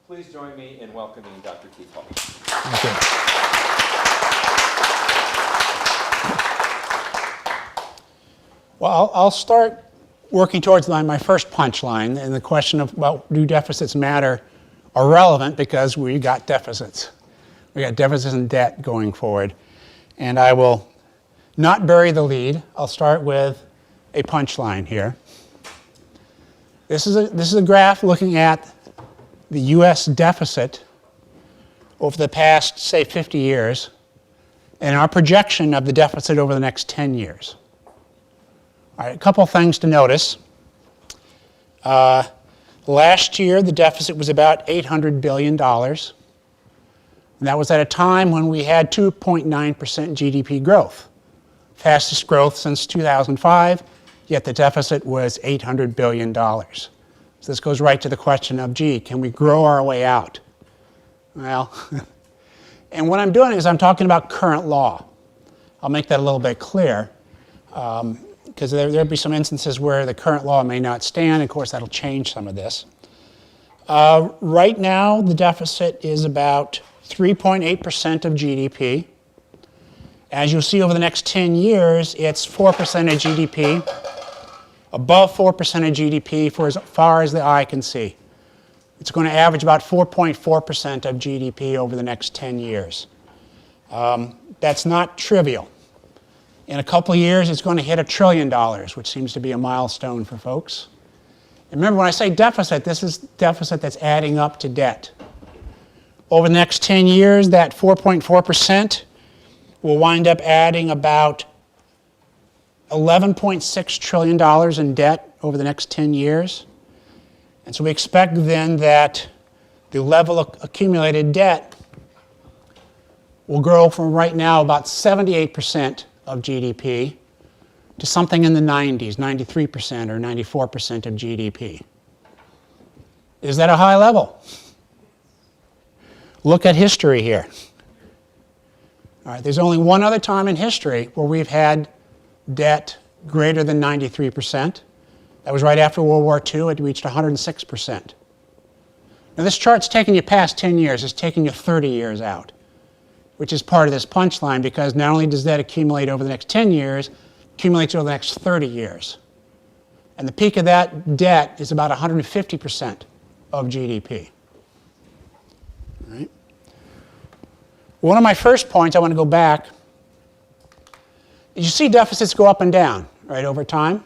Please join me in welcoming Dr. Keith Hall. Thank you. Well, I'll start working towards my first punchline, and the question of, well, do deficits matter, are relevant because we got deficits. We got deficits and debt going forward. And I will not bury the lead. I'll start with a punchline here. This is a graph looking at the U.S. deficit over the past, say, 50 years, and our projection of the deficit over the next 10 years. All right, a couple things to notice. Last year, the deficit was about $800 billion. And that was at a time when we had 2.9% GDP growth. Fastest growth since 2005, yet the deficit was $800 billion. So this goes right to the question of, gee, can we grow our way out? Well, and what I'm doing is I'm talking about current law. I'll make that a little bit clear, because there'll be some instances where the current law may not stand. Of course, that'll change some of this. Right now, the deficit is about 3.8% of GDP. As you'll see over the next 10 years, it's 4% of GDP, above 4% of GDP for as far as the eye can see. It's going to average about 4.4% of GDP over the next 10 years. That's not trivial. In a couple of years, it's going to hit $1 trillion, which seems to be a milestone for folks. And remember, when I say deficit, this is deficit that's adding up to debt. Over the next 10 years, that 4.4% will wind up adding about $11.6 trillion in debt over the next 10 years. And so we expect then that the level of accumulated debt will grow from right now about 78% of GDP to something in the 90s, 93% or 94% of GDP. Is that a high level? Look at history here. All right, there's only one other time in history where we've had debt greater than 93%. That was right after World War II. It reached 106%. Now this chart's taking you past 10 years. It's taking you 30 years out, which is part of this punchline, because not only does debt accumulate over the next 10 years, it accumulates over the next 30 years. And the peak of that debt is about 150% of GDP. All right. One of my first points, I want to go back. You see deficits go up and down, right, over time.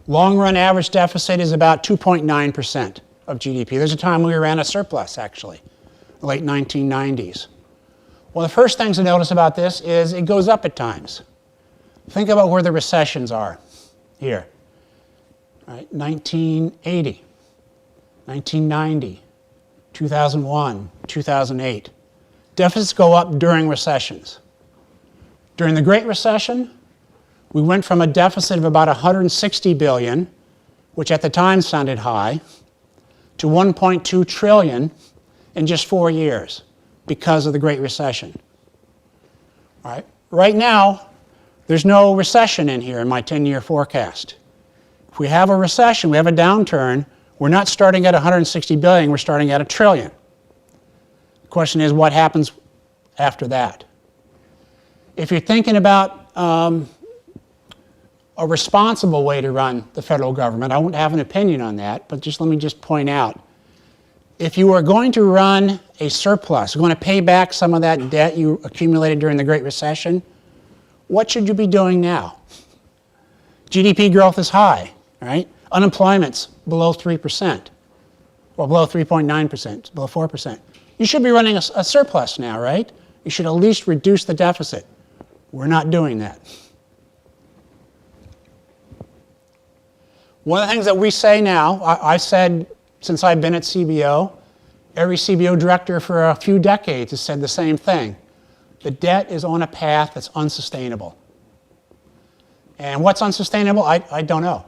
Long-run average deficit is about 2.9% of GDP. There's a time we ran a surplus, actually, the late 1990s. One of the first things to notice about this is it goes up at times. Think about where the recessions are here. Right, 1980, 1990, 2001, 2008. Deficits go up during recessions. During the Great Recession, we went from a deficit of about $160 billion, which at the time sounded high, to $1.2 trillion in just 4 years because of the Great Recession. All right. Right now, there's no recession in here in my 10-year forecast. If we have a recession, we have a downturn, we're not starting at $160 billion, we're starting at $1 trillion. The question is, what happens after that? If you're thinking about a responsible way to run the federal government, I won't have an opinion on that, but let me point out. If you are going to run a surplus, you're going to pay back some of that debt you accumulated during the Great Recession, what should you be doing now? GDP growth is high, right? Unemployment's below 3%, or below 3.9%, below 4%. You should be running a surplus now, right? You should at least reduce the deficit. We're not doing that. One of the things that we say now, I've said since I've been at CBO, every CBO director for a few decades has said the same thing. The debt is on a path that's unsustainable. And what's unsustainable? I don't know.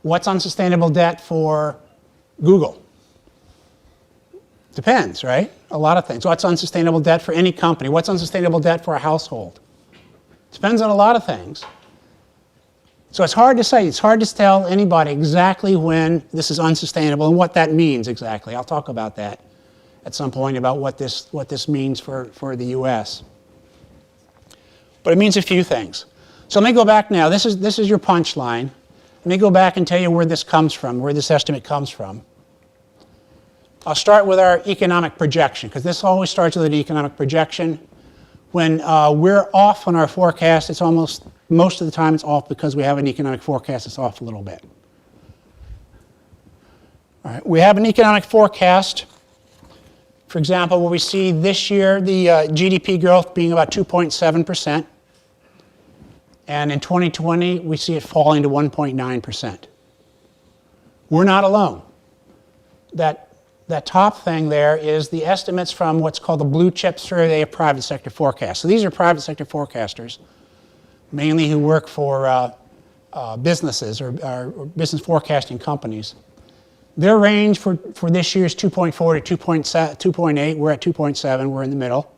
What's unsustainable debt for Google? Depends, right? A lot of things. What's unsustainable debt for any company? What's unsustainable debt for a household? Depends on a lot of things. So it's hard to say. It's hard to tell anybody exactly when this is unsustainable and what that means exactly. I'll talk about that at some point, about what this means for the U.S. But it means a few things. So let me go back now. This is your punchline. Let me go back and tell you where this comes from, where this estimate comes from. I'll start with our economic projection, because this always starts with an economic projection. When we're off on our forecast, it's most of the time it's off because we have an economic forecast that's off a little bit. All right, we have an economic forecast, for example, where we see this year the GDP growth being about 2.7%. And in 2020, we see it falling to 1.9%. We're not alone. That top thing there is the estimates from what's called the Blue Chip Survey of Private Sector Forecasts. So these are private sector forecasters, mainly who work for businesses or business forecasting companies. Their range for this year is 2.4 to 2.8. We're at 2.7. We're in the middle.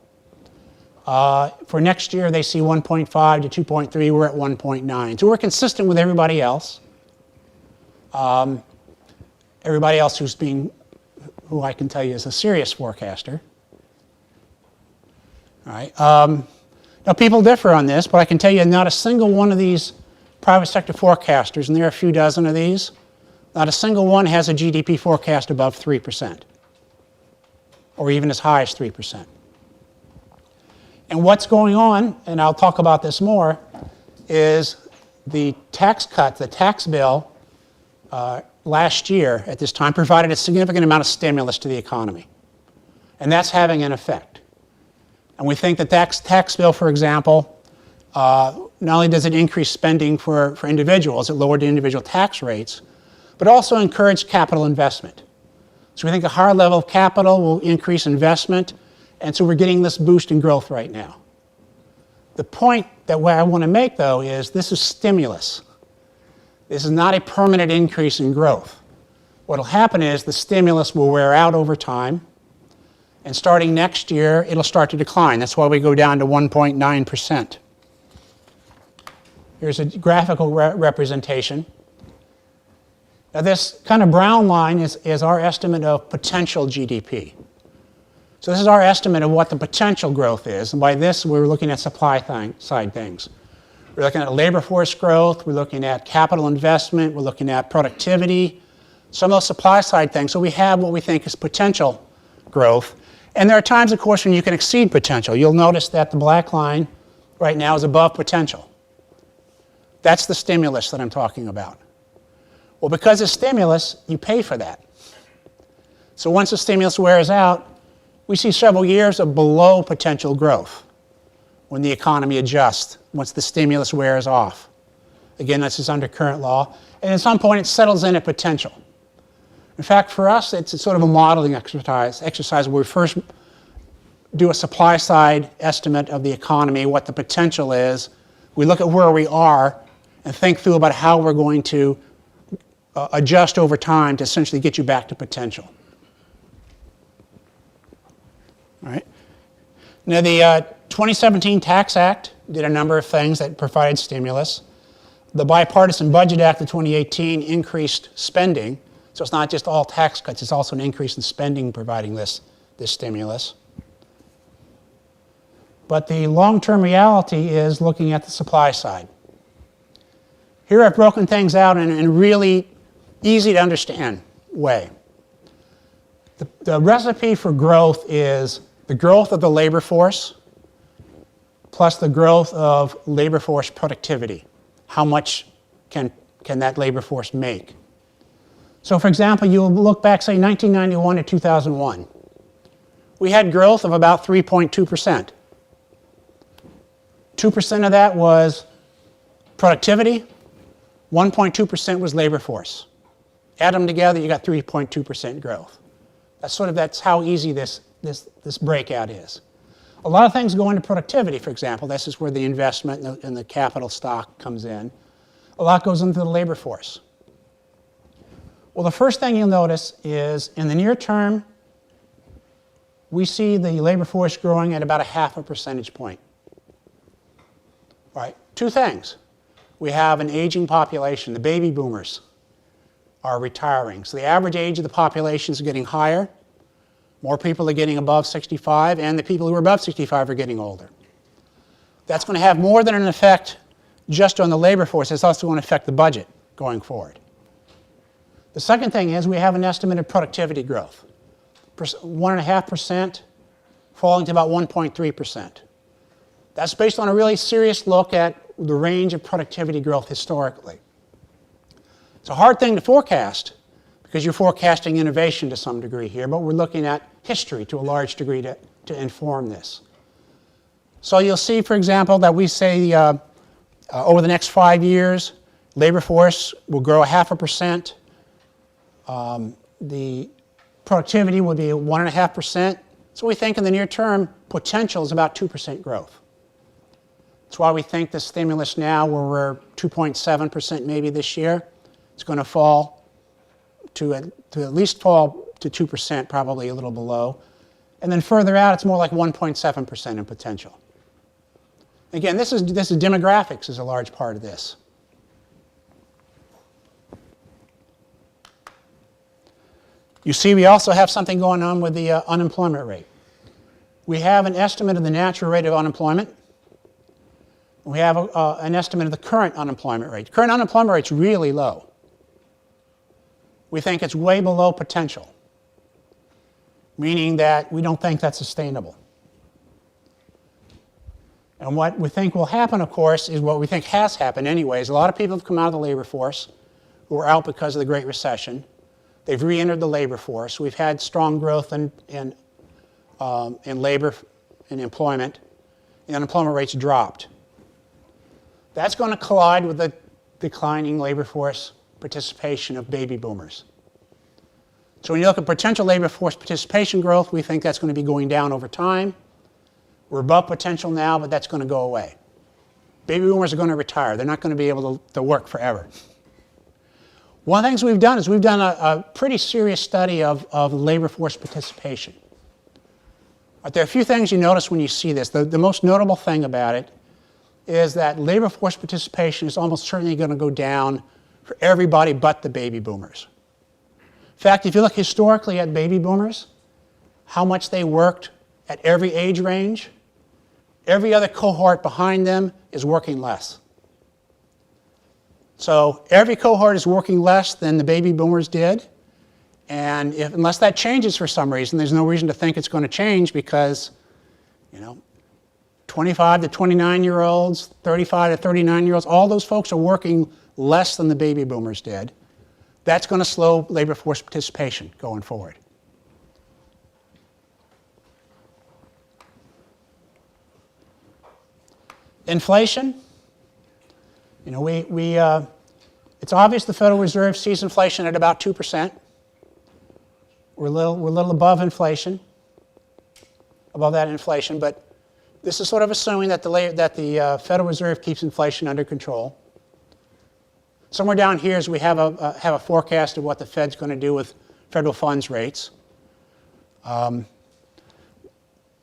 For next year, they see 1.5 to 2.3. We're at 1.9. So we're consistent with everybody else. Everybody else who I can tell you is a serious forecaster. All right. Now, people differ on this, but I can tell you not a single one of these private sector forecasters, and there are a few dozen of these, not a single one has a GDP forecast above 3%, or even as high as 3%. And what's going on, and I'll talk about this more, is the tax cut, the tax bill, last year at this time provided a significant amount of stimulus to the economy. And that's having an effect. And we think that tax bill, for example, not only does it increase spending for individuals, it lowered the individual tax rates, but also encouraged capital investment. So we think a higher level of capital will increase investment, and so we're getting this boost in growth right now. The point that I want to make, though, is this is stimulus. This is not a permanent increase in growth. What will happen is the stimulus will wear out over time, and starting next year, it'll start to decline. That's why we go down to 1.9%. Here's a graphical representation. Now, this kind of brown line is our estimate of potential GDP. So this is our estimate of what the potential growth is, and by this, we're looking at supply side things. We're looking at labor force growth, we're looking at capital investment, we're looking at productivity, some of those supply side things. So we have what we think is potential growth. And there are times, of course, when you can exceed potential. You'll notice that the black line right now is above potential. That's the stimulus that I'm talking about. Well, because of stimulus, you pay for that. So once the stimulus wears out, we see several years of below potential growth when the economy adjusts, once the stimulus wears off. Again, this is under current law. And at some point, it settles in at potential. In fact, for us, it's sort of a modeling exercise where we first do a supply side estimate of the economy, what the potential is. We look at where we are and think through about how we're going to adjust over time to essentially get you back to potential. All right. Now, the 2017 Tax Act did a number of things that provided stimulus. The Bipartisan Budget Act of 2018 increased spending. So it's not just all tax cuts, it's also an increase in spending providing this stimulus. But the long-term reality is looking at the supply side. Here I've broken things out in a really easy to understand way. The recipe for growth is the growth of the labor force plus the growth of labor force productivity. How much can that labor force make? So for example, you'll look back, say, 1991 to 2001. We had growth of about 3.2%. 2% of that was productivity, 1.2% was labor force. Add them together, you got 3.2% growth. That's how easy this breakout is. A lot of things go into productivity, for example. This is where the investment and the capital stock comes in. A lot goes into the labor force. Well, the first thing you'll notice is in the near term, we see the labor force growing at about 0.5 percentage point. All right, two things. we have an aging population. The baby boomers are retiring. So the average age of the population is getting higher. More people are getting above 65, and the people who are above 65 are getting older. That's going to have more than an effect just on the labor force. It's also going to affect the budget going forward. The second thing is we have an estimated productivity growth. 1.5% falling to about 1.3%. That's based on a really serious look at the range of productivity growth historically. It's a hard thing to forecast because you're forecasting innovation to some degree here, but we're looking at history to a large degree to inform this. So you'll see, for example, that we say over the next 5 years, labor force will grow 0.5%. The productivity will be 1.5%. So we think in the near term, potential is about 2% growth. That's why we think the stimulus now, where we're 2.7% maybe this year, it's going to fall to at least fall to 2%, probably a little below. And then further out, it's more like 1.7% in potential. Again, this is demographics is a large part of this. You see, we also have something going on with the unemployment rate. We have an estimate of the natural rate of unemployment. We have an estimate of the current unemployment rate. Current unemployment rate's really low. We think it's way below potential, meaning that we don't think that's sustainable. And what we think will happen, of course, is what we think has happened anyways. A lot of people have come out of the labor force who were out because of the Great Recession. They've re-entered the labor force. We've had strong growth in labor and employment. The unemployment rate's dropped. That's going to collide with the declining labor force participation of baby boomers. So when you look at potential labor force participation growth, we think that's going to be going down over time. We're above potential now, but that's going to go away. Baby boomers are going to retire. They're not going to be able to work forever. One of the things we've done is we've done a pretty serious study of labor force participation. But there are a few things you notice when you see this. The most notable thing about it is that labor force participation is almost certainly going to go down for everybody but the baby boomers. In fact, if you look historically at baby boomers, how much they worked at every age range, every other cohort behind them is working less. So every cohort is working less than the baby boomers did. And unless that changes for some reason, there's no reason to think it's going to change because, 25 to 29-year-olds, 35 to 39-year-olds, all those folks are working less than the baby boomers did. That's going to slow labor force participation going forward. Inflation. It's obvious the Federal Reserve sees inflation at about 2%. We're a little above inflation, above that inflation, but this is sort of assuming that the Federal Reserve keeps inflation under control. Somewhere down here is we have a forecast of what the Fed's going to do with federal funds rates. One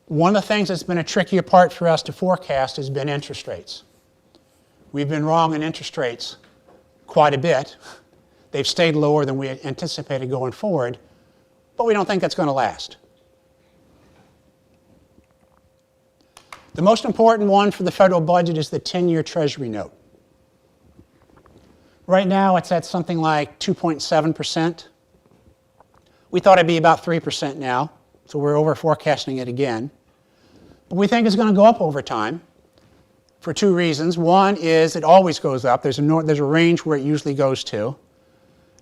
of the things that's been a trickier part for us to forecast has been interest rates. We've been wrong in interest rates quite a bit. They've stayed lower than we anticipated going forward, but we don't think that's going to last. The most important one for the federal budget is the 10-year Treasury note. Right now, it's at something like 2.7%. We thought it'd be about 3% now, so we're over forecasting it again. But we think it's going to go up over time for two reasons. One is it always goes up. There's a range where it usually goes to.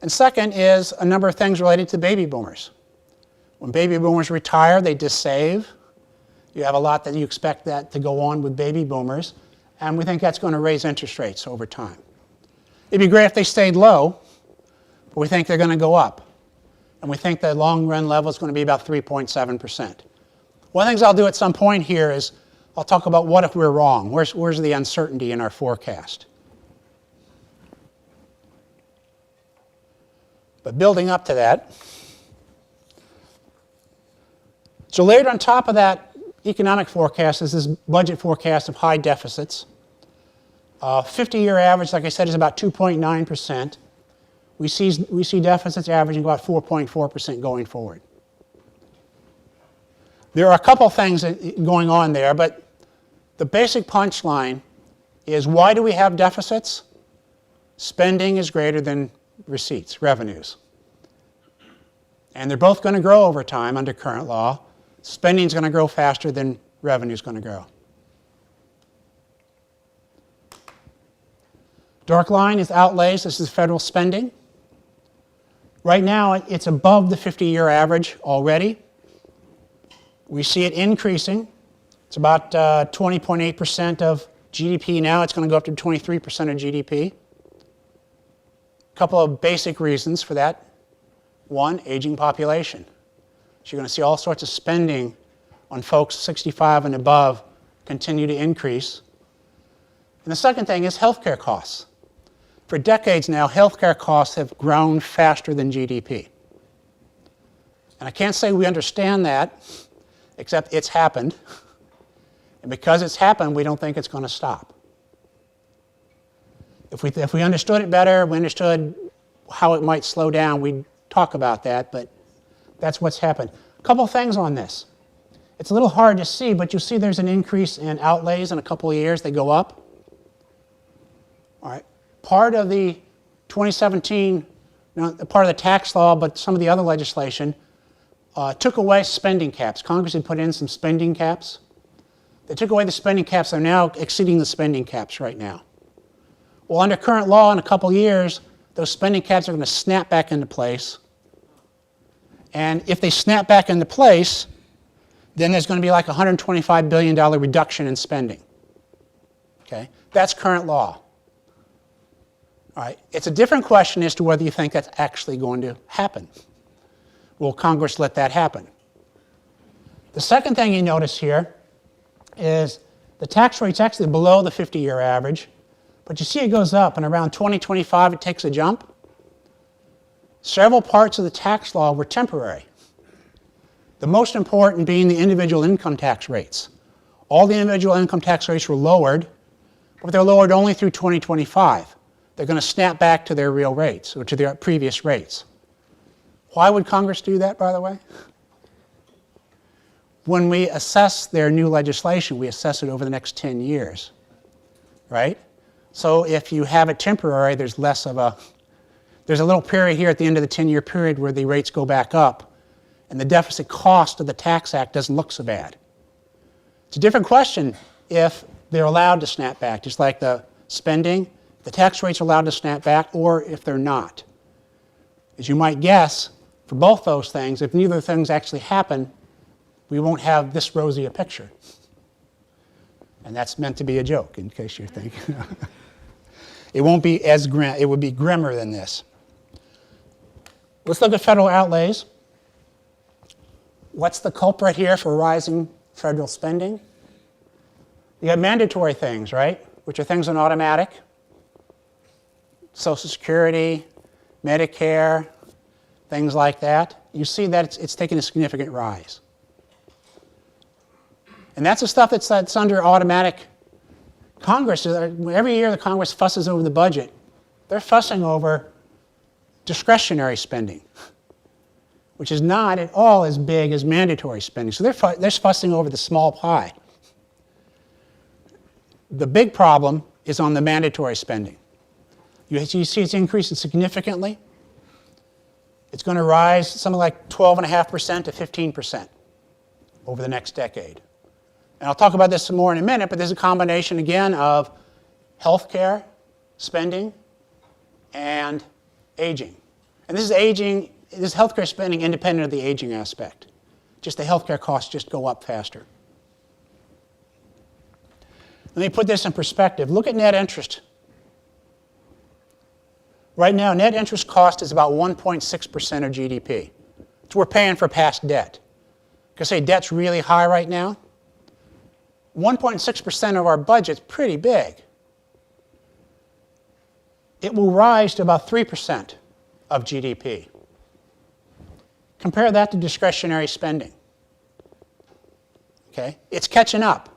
And second is a number of things related to baby boomers. When baby boomers retire, they just save. You have a lot that you expect that to go on with baby boomers, and we think that's going to raise interest rates over time. It'd be great if they stayed low, but we think they're going to go up. And we think the long-run level is going to be about 3.7%. One of the things I'll do at some point here is I'll talk about what if we're wrong. Where's the uncertainty in our forecast? But building up to that, so layered on top of that economic forecast is this budget forecast of high deficits. 50-year average, like I said, is about 2.9%. We see deficits averaging about 4.4% going forward. There are a couple things going on there, but the basic punchline is, why do we have deficits? Spending is greater than receipts, revenues. And they're both going to grow over time under current law. Spending is going to grow faster than revenue is going to grow. Dark line is outlays. This is federal spending. Right now, it's above the 50-year average already. We see it increasing. It's about 20.8% of GDP now. It's going to go up to 23% of GDP. A couple of basic reasons for that. One, aging population. So you're going to see all sorts of spending on folks 65 and above continue to increase. And the second thing is healthcare costs. For decades now, healthcare costs have grown faster than GDP. And I can't say we understand that, except it's happened. And because it's happened, we don't think it's going to stop. If we understood it better, we understood how it might slow down, we'd talk about that, but that's what's happened. A couple things on this. It's a little hard to see, but you see there's an increase in outlays in a couple of years. They go up. All right. Part of the 2017, part of the tax law, but some of the other legislation, took away spending caps. Congress had put in some spending caps. They took away the spending caps. They're now exceeding the spending caps right now. Well, under current law, in a couple years, those spending caps are going to snap back into place. And if they snap back into place, then there's going to be like a $125 billion reduction in spending. Okay? That's current law. All right. It's a different question as to whether you think that's actually going to happen. Will Congress let that happen? The second thing you notice here is the tax rate's actually below the 50-year average, but you see it goes up, and around 2025 it takes a jump. Several parts of the tax law were temporary. The most important being the individual income tax rates. All the individual income tax rates were lowered, but they're lowered only through 2025. They're going to snap back to their real rates, or to their previous rates. Why would Congress do that, by the way? When we assess their new legislation, we assess it over the next 10 years, right? So if you have it temporary, there's a little period here at the end of the 10-year period where the rates go back up, and the deficit cost of the Tax Act doesn't look so bad. It's a different question if they're allowed to snap back, just like the spending. The tax rates are allowed to snap back, or if they're not. As you might guess, for both those things, if neither of the things actually happen, we won't have this rosy a picture. And that's meant to be a joke, in case you're thinking. It won't be as grim. It would be grimmer than this. Let's look at federal outlays. What's the culprit here for rising federal spending? You have mandatory things, right? Which are things on automatic. Social Security, Medicare, things like that. You see that it's taken a significant rise. And that's the stuff that's under automatic. Congress, every year the Congress fusses over the budget. They're fussing over discretionary spending, which is not at all as big as mandatory spending. So they're fussing over the small pie. The big problem is on the mandatory spending. You see it's increasing significantly. It's going to rise something like 12.5% to 15% over the next decade. And I'll talk about this some more in a minute, but there's a combination, again, of healthcare spending and aging. And this is aging, this is healthcare spending independent of the aging aspect. Just the healthcare costs just go up faster. Let me put this in perspective. Look at net interest. Right now, net interest cost is about 1.6% of GDP. So we're paying for past debt. You can say debt's really high right now. 1.6% of our budget's pretty big. It will rise to about 3% of GDP. Compare that to discretionary spending. Okay? It's catching up.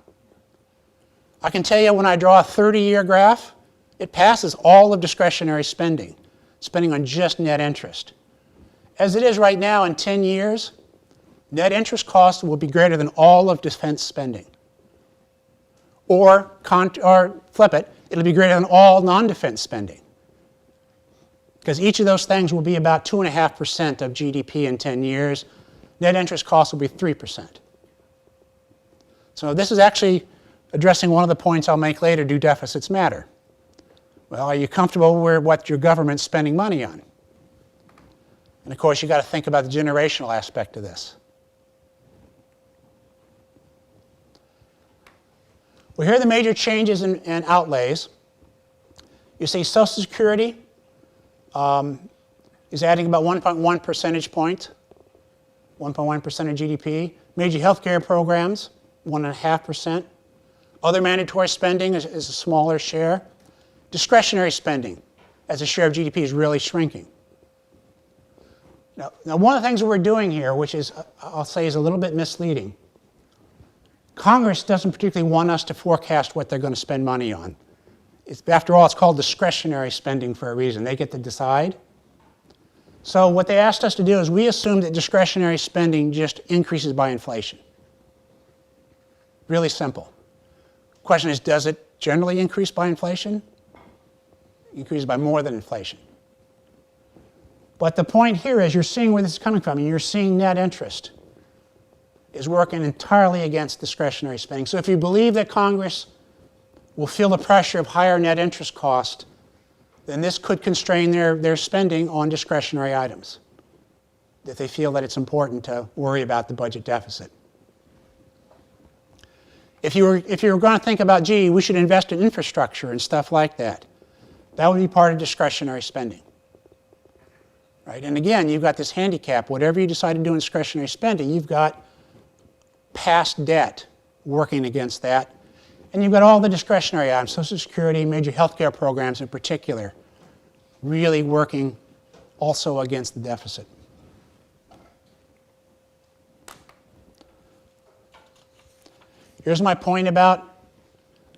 I can tell you when I draw a 30-year graph, it passes all of discretionary spending on just net interest. As it is right now, in 10 years, net interest costs will be greater than all of defense spending. Or flip it, it'll be greater than all non-defense spending. Because each of those things will be about 2.5% of GDP in 10 years. Net interest costs will be 3%. So this is actually addressing one of the points I'll make later: do deficits matter? Well, are you comfortable with what your government's spending money on? And of course, you've got to think about the generational aspect of this. Well, here are the major changes in outlays. You see Social Security is adding about 1.1 percentage point, 1.1% of GDP. Major healthcare programs, 1.5%. Other mandatory spending is a smaller share. Discretionary spending as a share of GDP is really shrinking. Now one of the things that we're doing here, which is, I'll say, is a little bit misleading. Congress doesn't particularly want us to forecast what they're going to spend money on. After all, it's called discretionary spending for a reason. They get to decide. So what they asked us to do is we assume that discretionary spending just increases by inflation. Really simple. The question is, does it generally increase by inflation? It increases by more than inflation. But the point here is you're seeing where this is coming from, and you're seeing net interest is working entirely against discretionary spending. So if you believe that Congress will feel the pressure of higher net interest cost, then this could constrain their spending on discretionary items, that they feel that it's important to worry about the budget deficit. If you were going to think about, gee, we should invest in infrastructure and stuff like that, that would be part of discretionary spending. Right? And again, you've got this handicap. Whatever you decide to do in discretionary spending, you've got past debt working against that. And you've got all the discretionary items, Social Security, major healthcare programs in particular, really working also against the deficit. Here's my point about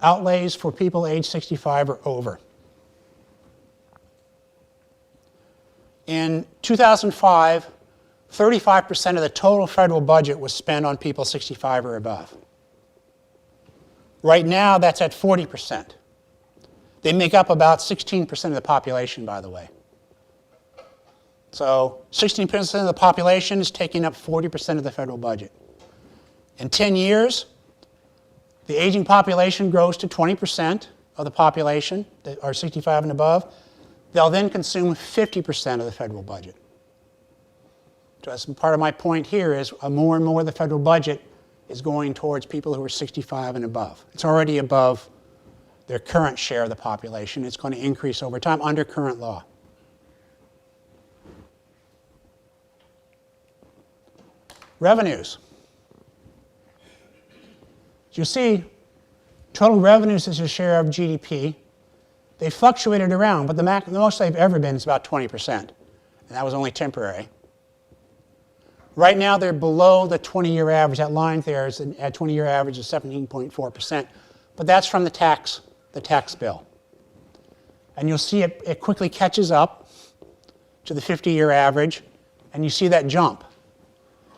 outlays for people age 65 or over. In 2005, 35% of the total federal budget was spent on people 65 or above. Right now, that's at 40%. They make up about 16% of the population, by the way. So 16% of the population is taking up 40% of the federal budget. In 10 years, the aging population grows to 20% of the population that are 65 and above. They'll then consume 50% of the federal budget. So part of my point here is more and more of the federal budget is going towards people who are 65 and above. It's already above their current share of the population. It's going to increase over time under current law. Revenues. As you see, total revenues as a share of GDP, they fluctuated around, but the most they've ever been is about 20%, and that was only temporary. Right now, they're below the 20-year average. That line there is at 20-year average of 17.4%, but that's from the tax bill. And you'll see it quickly catches up to the 50-year average, and you see that jump.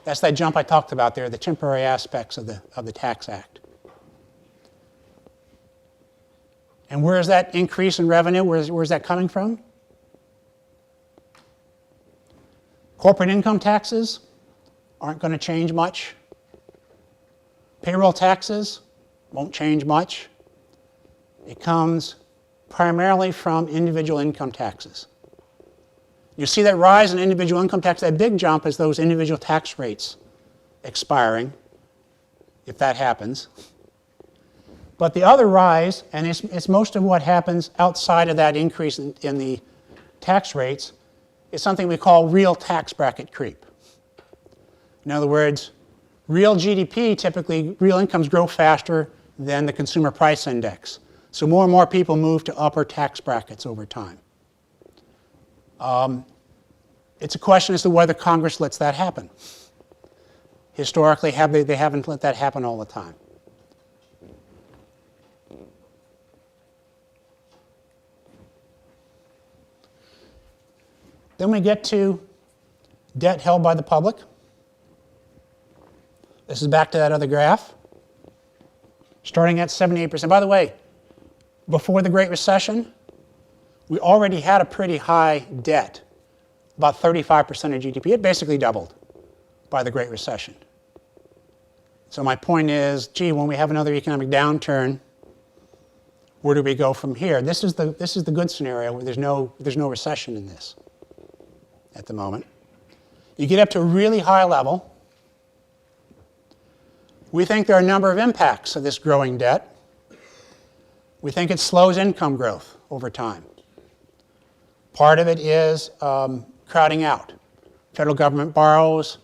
That's that jump I talked about there, the temporary aspects of the Tax Act. And where is that increase in revenue? Where's that coming from? Corporate income taxes aren't going to change much. Payroll taxes won't change much. It comes primarily from individual income taxes. You see that rise in individual income tax, that big jump is those individual tax rates expiring, if that happens. But the other rise, and it's most of what happens outside of that increase in the tax rates, is something we call real tax bracket creep. In other words, real GDP, typically, real incomes grow faster than the consumer price index. So more and more people move to upper tax brackets over time. It's a question as to whether Congress lets that happen. Historically, they haven't let that happen all the time. Then we get to debt held by the public. This is back to that other graph. Starting at 78%. By the way, before the Great Recession, we already had a pretty high debt, about 35% of GDP. It basically doubled by the Great Recession. So my point is, gee, when we have another economic downturn, where do we go from here? This is the good scenario where there's no recession in this at the moment. You get up to a really high level. We think there are a number of impacts of this growing debt. We think it slows income growth over time. Part of it is crowding out. Federal government borrows,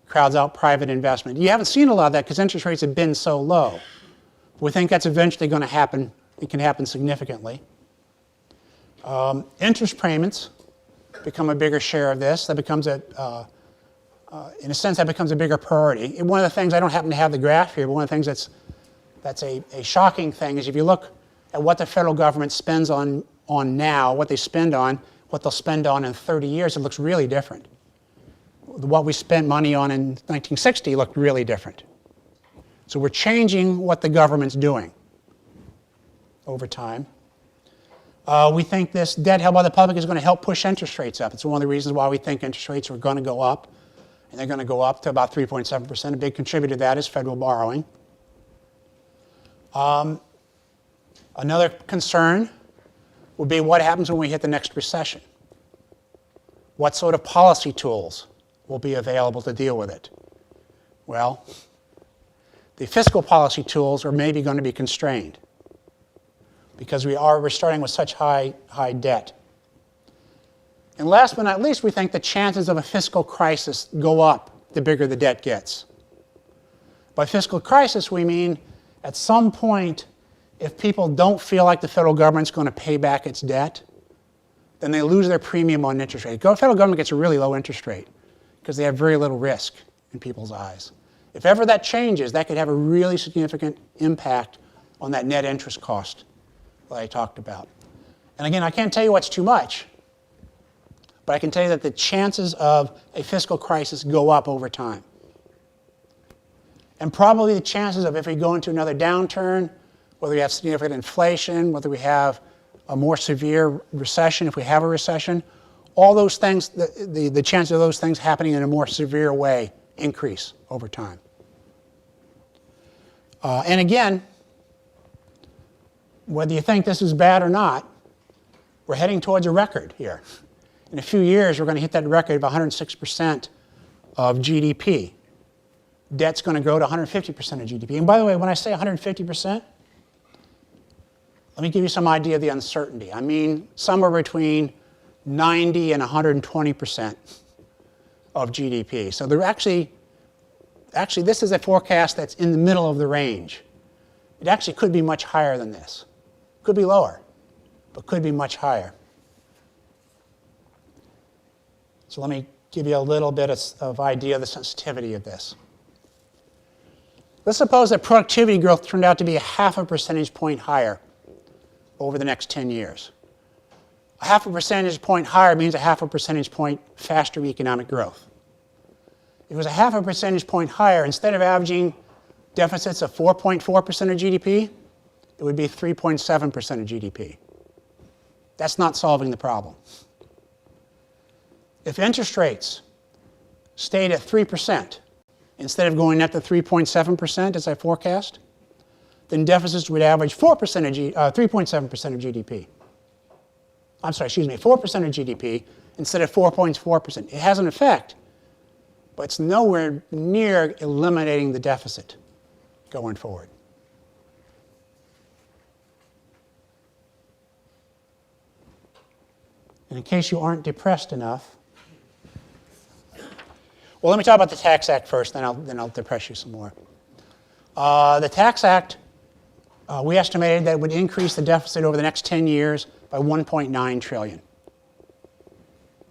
crowds out private investment. You haven't seen a lot of that because interest rates have been so low. We think that's eventually going to happen. It can happen significantly. Interest payments become a bigger share of this. That becomes in a sense, that becomes a bigger priority. And one of the things, I don't happen to have the graph here, but one of the things that's a shocking thing is if you look at what the federal government spends on now, what they spend on, what they'll spend on in 30 years, it looks really different. What we spent money on in 1960 looked really different. So we're changing what the government's doing over time. We think this debt held by the public is going to help push interest rates up. It's one of the reasons why we think interest rates are going to go up. And they're going to go up to about 3.7%. A big contributor to that is federal borrowing. Another concern will be what happens when we hit the next recession. What sort of policy tools will be available to deal with it? Well, the fiscal policy tools are maybe going to be constrained because we're starting with such high debt. And last but not least, we think the chances of a fiscal crisis go up the bigger the debt gets. By fiscal crisis, we mean at some point, if people don't feel like the federal government's going to pay back its debt, then they lose their premium on interest rate. The federal government gets a really low interest rate because they have very little risk in people's eyes. If ever that changes, that could have a really significant impact on that net interest cost that I talked about. And again, I can't tell you what's too much, but I can tell you that the chances of a fiscal crisis go up over time. And probably the chances of if we go into another downturn, whether we have significant inflation, whether we have a more severe recession, if we have a recession, all those things, the chances of those things happening in a more severe way increase over time. And again, whether you think this is bad or not, we're heading towards a record here. In a few years, we're going to hit that record of 106% of GDP. Debt's going to grow to 150% of GDP. And by the way, when I say 150%, let me give you some idea of the uncertainty. I mean somewhere between 90 and 120% of GDP. So they're actually, this is a forecast that's in the middle of the range. It actually could be much higher than this. Could be lower, but could be much higher. So let me give you a little bit of idea of the sensitivity of this. Let's suppose that productivity growth turned out to be a 0.5 percentage point higher over the next 10 years. A 0.5 percentage point higher means a 0.5 percentage point faster economic growth. If it was a 0.5 percentage point higher, instead of averaging deficits of 4.4% of GDP, it would be 3.7% of GDP. That's not solving the problem. If interest rates stayed at 3%, instead of going up to 3.7% as I forecast, then deficits would average 3.7% of GDP. 4% of GDP instead of 4.4%. It has an effect, but it's nowhere near eliminating the deficit going forward. And in case you aren't depressed enough, well, let me talk about the Tax Act first, then I'll depress you some more. The Tax Act, we estimated that it would increase the deficit over the next 10 years by $1.9 trillion.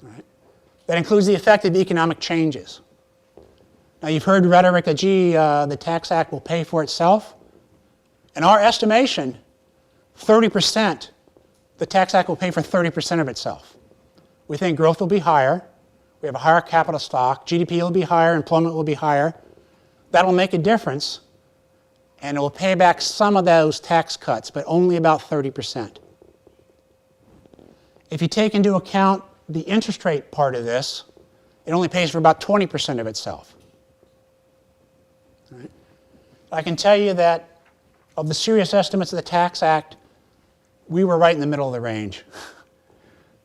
All right. That includes the effect of economic changes. Now, you've heard rhetoric that, the Tax Act will pay for itself. In our estimation, 30%, the Tax Act will pay for 30% of itself. We think growth will be higher. We have a higher capital stock. GDP will be higher. Employment will be higher. That'll make a difference, and it will pay back some of those tax cuts, but only about 30%. If you take into account the interest rate part of this, it only pays for about 20% of itself. All right. I can tell you that of the serious estimates of the Tax Act, we were right in the middle of the range.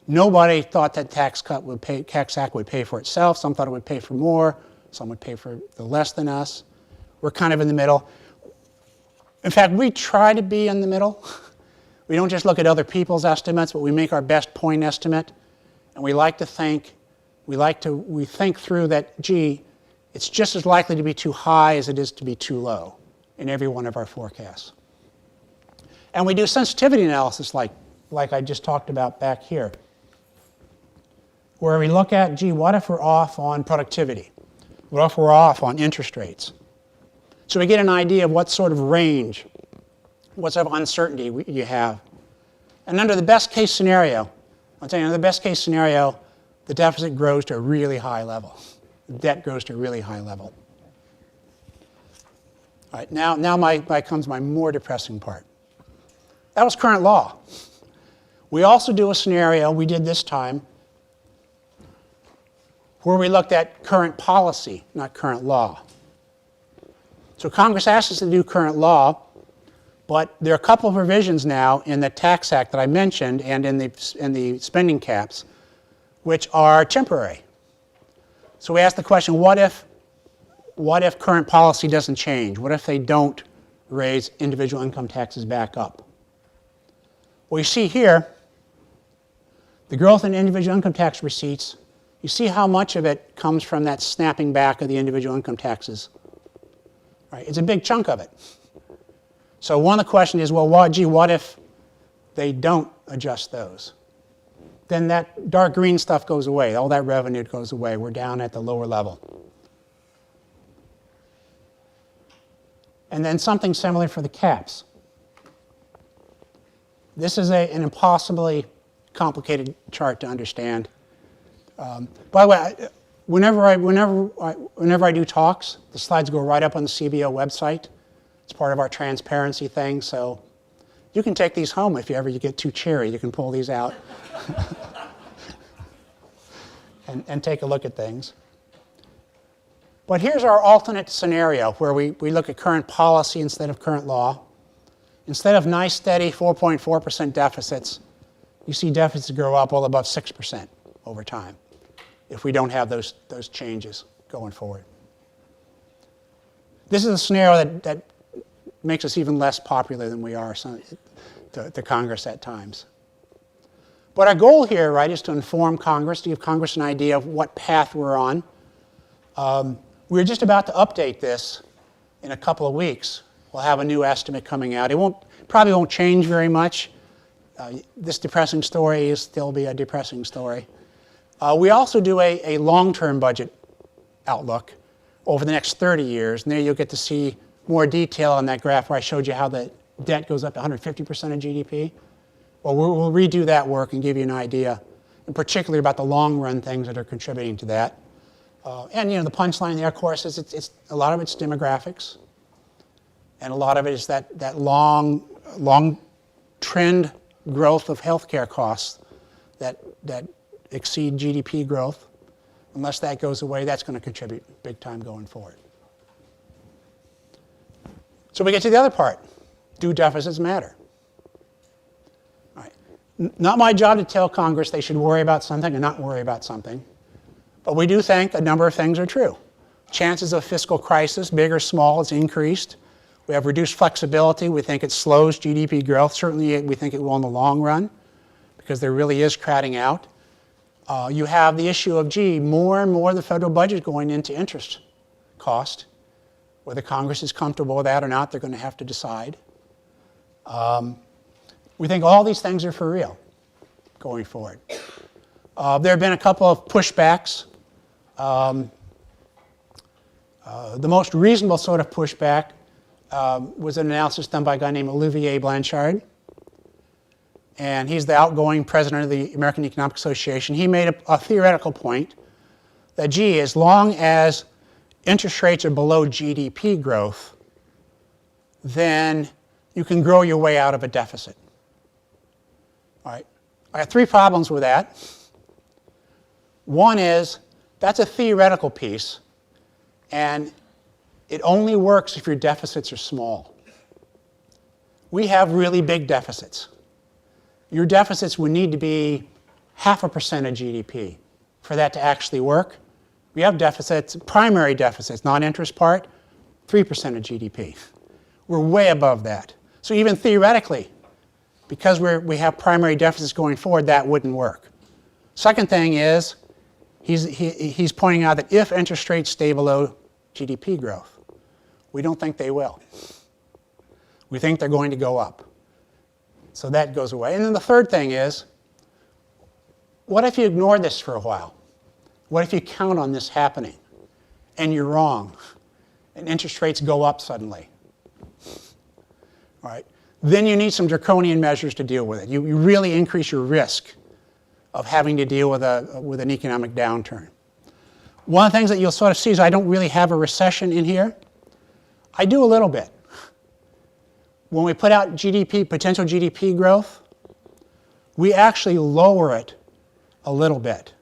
Nobody thought that Tax Act would pay for itself. Some thought it would pay for more. Some would pay for the less than us. We're kind of in the middle. In fact, we try to be in the middle. We don't just look at other people's estimates, but we make our best point estimate. And we think through that, gee, it's just as likely to be too high as it is to be too low in every one of our forecasts. And we do sensitivity analysis like I just talked about back here, where we look at, gee, what if we're off on productivity? What if we're off on interest rates? So we get an idea of what sort of range, what sort of uncertainty you have. And under the best case scenario, I'll tell you, under the best case scenario, the deficit grows to a really high level. The debt grows to a really high level. All right, now comes my more depressing part. That was current law. We also do a scenario, we did this time, where we looked at current policy, not current law. So Congress asked us to do current law, but there are a couple of provisions now in the Tax Act that I mentioned and in the spending caps, which are temporary. So we asked the question, what if current policy doesn't change? What if they don't raise individual income taxes back up? Well, you see here, the growth in individual income tax receipts, you see how much of it comes from that snapping back of the individual income taxes. Right? It's a big chunk of it. So one of the questions is, well, what if they don't adjust those? Then that dark green stuff goes away. All that revenue goes away. We're down at the lower level. And then something similar for the caps. This is an impossibly complicated chart to understand. By the way, whenever I do talks, the slides go right up on the CBO website. It's part of our transparency thing, so you can take these home if you get too cheery. You can pull these out and take a look at things. But here's our alternate scenario where we look at current policy instead of current law. Instead of nice, steady 4.4% deficits, you see deficits grow up well above 6% over time if we don't have those changes going forward. This is a scenario that makes us even less popular than we are to Congress at times. But our goal here, right, is to inform Congress, to give Congress an idea of what path we're on. We're just about to update this in a couple of weeks. We'll have a new estimate coming out. It probably won't change very much. This depressing story will still be a depressing story. We also do a long-term budget outlook over the next 30 years, and there you'll get to see more detail on that graph where I showed you how the debt goes up to 150% of GDP. Well, we'll redo that work and give you an idea, and particularly about the long-run things that are contributing to that. And the punchline there, of course, is it's a lot of it's demographics, and a lot of it is that long trend growth of healthcare costs that exceed GDP growth. Unless that goes away, that's going to contribute big time going forward. So we get to the other part. Do deficits matter? All right. Not my job to tell Congress they should worry about something or not worry about something. But we do think a number of things are true. Chances of fiscal crisis, big or small, has increased. We have reduced flexibility. We think it slows GDP growth. Certainly we think it will in the long run because there really is crowding out. You have the issue of, more and more of the federal budget going into interest cost. Whether Congress is comfortable with that or not, they're going to have to decide. We think all these things are for real going forward. There have been a couple of pushbacks. The most reasonable sort of pushback was an analysis done by a guy named Olivier Blanchard. and he's the outgoing president of the American Economic Association. He made a theoretical point that, gee, as long as interest rates are below GDP growth, then you can grow your way out of a deficit. All right. I have 3 problems with that. One is, that's a theoretical piece, and it only works if your deficits are small. We have really big deficits. Your deficits would need to be 0.5% of GDP for that to actually work. We have deficits, primary deficits, non-interest part, 3% of GDP. We're way above that. So even theoretically, because we have primary deficits going forward, that wouldn't work. Second thing is, he's pointing out that if interest rates stay below GDP growth, we don't think they will. We think they're going to go up. So that goes away. And then the third thing is, what if you ignore this for a while? What if you count on this happening and you're wrong and interest rates go up suddenly? All right. Then you need some draconian measures to deal with it. You really increase your risk of having to deal with an economic downturn. One of the things that you'll sort of see is I don't really have a recession in here. I do a little bit. When we put out potential GDP growth, we actually lower it a little bit.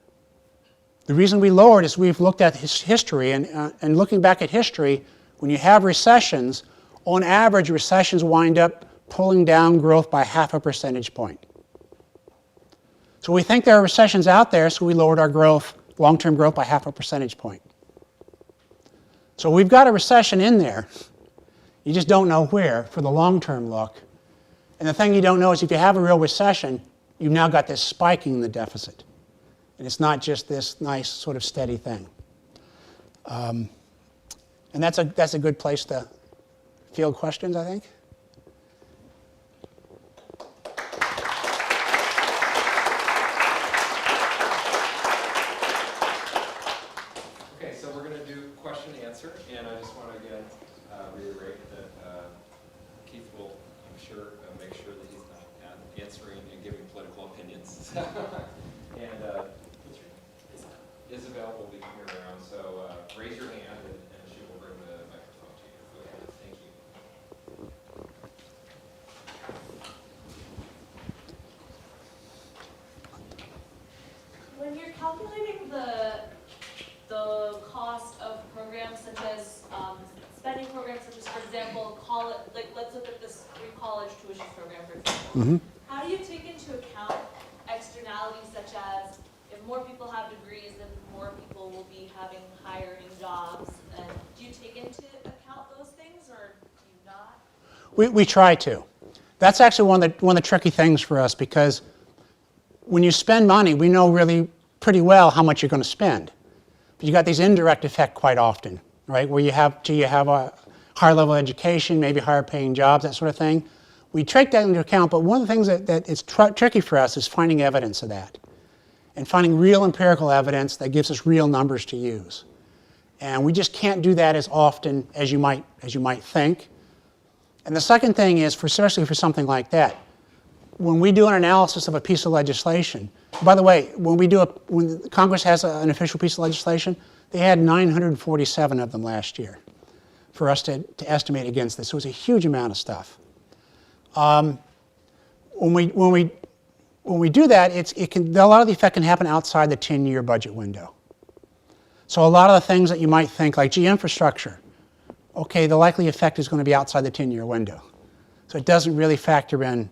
The reason we lower it is we've looked at history, and looking back at history, when you have recessions, on average, recessions wind up pulling down growth by 0.5 percentage point. So we think there are recessions out there, so we lowered our growth, long-term growth, by 0.5 percentage point. So we've got a recession in there. You just don't know where for the long-term look. And the thing you don't know is if you have a real recession, you've now got this spiking in the deficit. And it's not just this nice sort of steady thing. And that's a good place to field questions, I think. Okay, so we're going to do question and answer, and I just want to again reiterate that Keith will, I'm sure, make sure that he's not answering and giving political opinions. And Isabel will be coming around, so raise your hand and she will bring the microphone to you. Okay, thank you. When you're calculating the cost of programs such as spending programs such as, for example, let's look at this free college tuition program, for example. How do you take into account externalities such as if more people have degrees, then more people will be having higher earning jobs? And do you take into account those things, or do you not? We try to. That's actually one of the tricky things for us, because when you spend money, we know really pretty well how much you're going to spend. But you got these indirect effects quite often, right? Where you have a higher level education, maybe higher paying jobs, that sort of thing. We take that into account, but one of the things that is tricky for us is finding evidence of that. And finding real empirical evidence that gives us real numbers to use. And we just can't do that as often as you might think. And the second thing is, especially for something like that, when we do an analysis of a piece of legislation, by the way, when Congress has an official piece of legislation, they had 947 of them last year for us to estimate against this. So it was a huge amount of stuff. When we do that, a lot of the effect can happen outside the 10-year budget window. So a lot of the things that you might think, like, gee, infrastructure, okay, the likely effect is going to be outside the 10-year window. So it doesn't really factor in